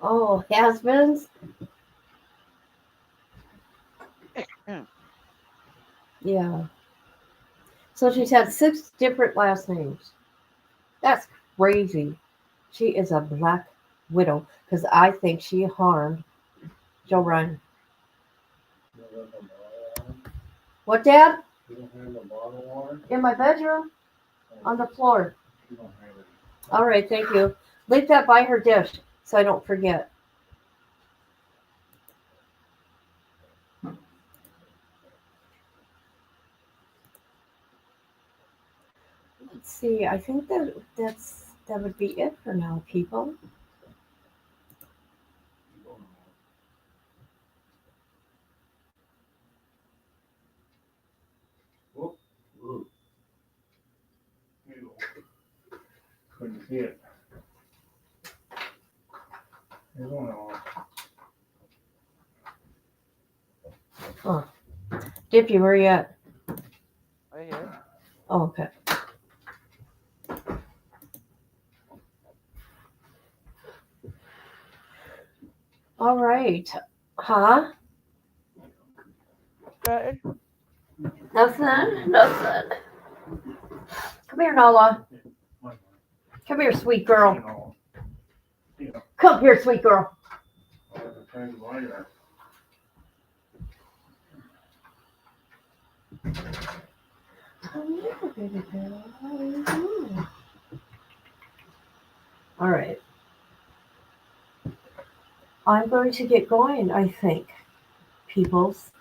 Speaker 2: Oh, has-beens? Yeah. So she's had 6 different last names. That's crazy. She is a black widow because I think she harmed Joe Ryan. What, Dad? In my bedroom? On the floor. All right, thank you. Leave that by her dish so I don't forget. Let's see. I think that would be it for now, people.
Speaker 10: Couldn't see it. It's going on.
Speaker 2: Oh, Dippy, where you at?
Speaker 4: Right here.
Speaker 2: Oh, okay. All right. Huh?
Speaker 4: Good.
Speaker 2: Nothing. Nothing. Come here, Nala. Come here, sweet girl. Come here, sweet girl. All right. I'm going to get going, I think, peoples.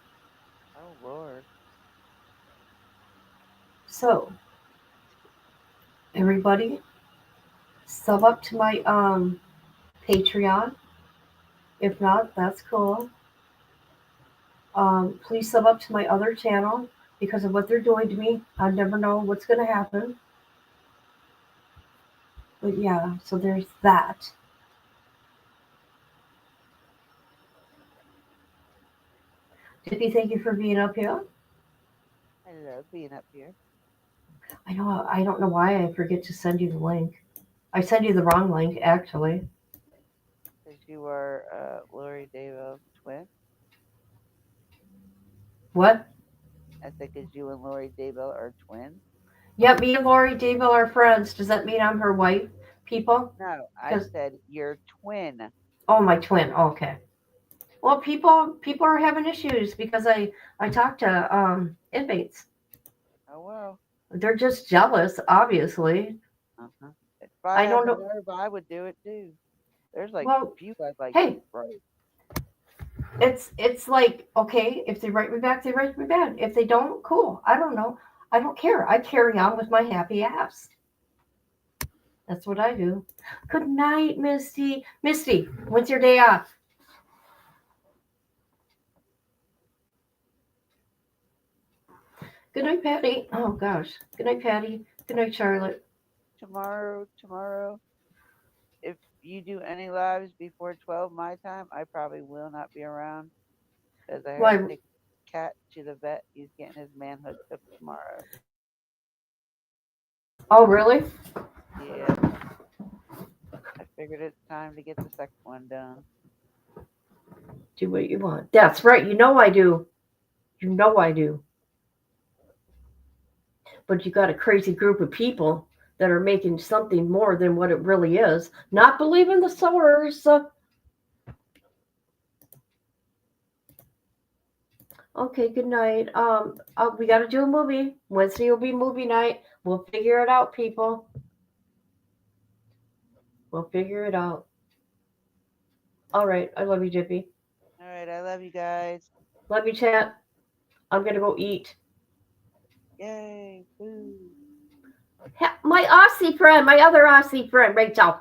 Speaker 4: Oh Lord.
Speaker 2: So, everybody, sub up to my Patreon. If not, that's cool. Please sub up to my other channel because of what they're doing to me. I never know what's going to happen. But yeah, so there's that. Tippy, thank you for being up here.
Speaker 4: I love being up here.
Speaker 2: I know I don't know why I forget to send you the link. I sent you the wrong link, actually.
Speaker 4: Because you are Lori Davis twin.
Speaker 2: What?
Speaker 4: I think because you and Lori Daybell are twins.
Speaker 2: Yep, me and Lori Daybell are friends. Does that mean I'm her wife, people?
Speaker 4: No, I
Speaker 2: 'Cause-
Speaker 4: said you're twin.
Speaker 2: Oh, my twin. Oh, okay. Well, people are having issues because I talked to inmates.
Speaker 4: Oh well.
Speaker 2: They're just jealous, obviously.
Speaker 4: Uh-huh. If
Speaker 2: I
Speaker 4: I had
Speaker 2: don't
Speaker 4: the
Speaker 2: know.
Speaker 4: nerve, I would do it too. There's like
Speaker 2: Well,
Speaker 4: a few I'd like
Speaker 2: hey.
Speaker 4: to break.
Speaker 2: It's like, okay, if they write me back, they write me back. If they don't, cool. I don't know. I don't care. I carry on with my happy ass. That's what I do. Good night, Misty. Misty, when's your day off? Good night, Patty. Oh gosh. Good night, Patty. Good night, Charlotte.
Speaker 4: Tomorrow. If you do any lives before 12 my time, I probably will not be around because I have
Speaker 2: Why?
Speaker 4: to take Cat to the vet. He's getting his manhood took tomorrow.
Speaker 2: Oh, really?
Speaker 4: Yeah. I figured it's time to get the second one done.
Speaker 2: Do what you want. That's right. You know I do. You know I do. But you got a crazy group of people that are making something more than what it really is. Not believing the source. Okay, good night. We got to do a movie. Wednesday will be movie night. We'll figure it out, people. We'll figure it out. All right. I love you, Jippy.
Speaker 4: All right. I love you guys.
Speaker 2: Love you, chat. I'm going to go eat.
Speaker 4: Yay. Food.
Speaker 2: My Aussie friend, my other Aussie friend, Rachel.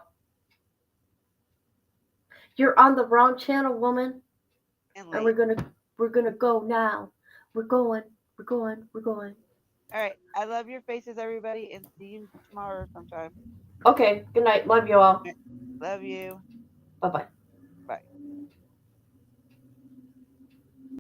Speaker 2: You're on the wrong channel, woman.
Speaker 4: And
Speaker 2: And we're gonna go now. We're going.
Speaker 4: All right. I love your faces, everybody, and see you tomorrow sometime.
Speaker 2: Okay. Good night. Love you all.
Speaker 4: Love you.
Speaker 2: Bye bye.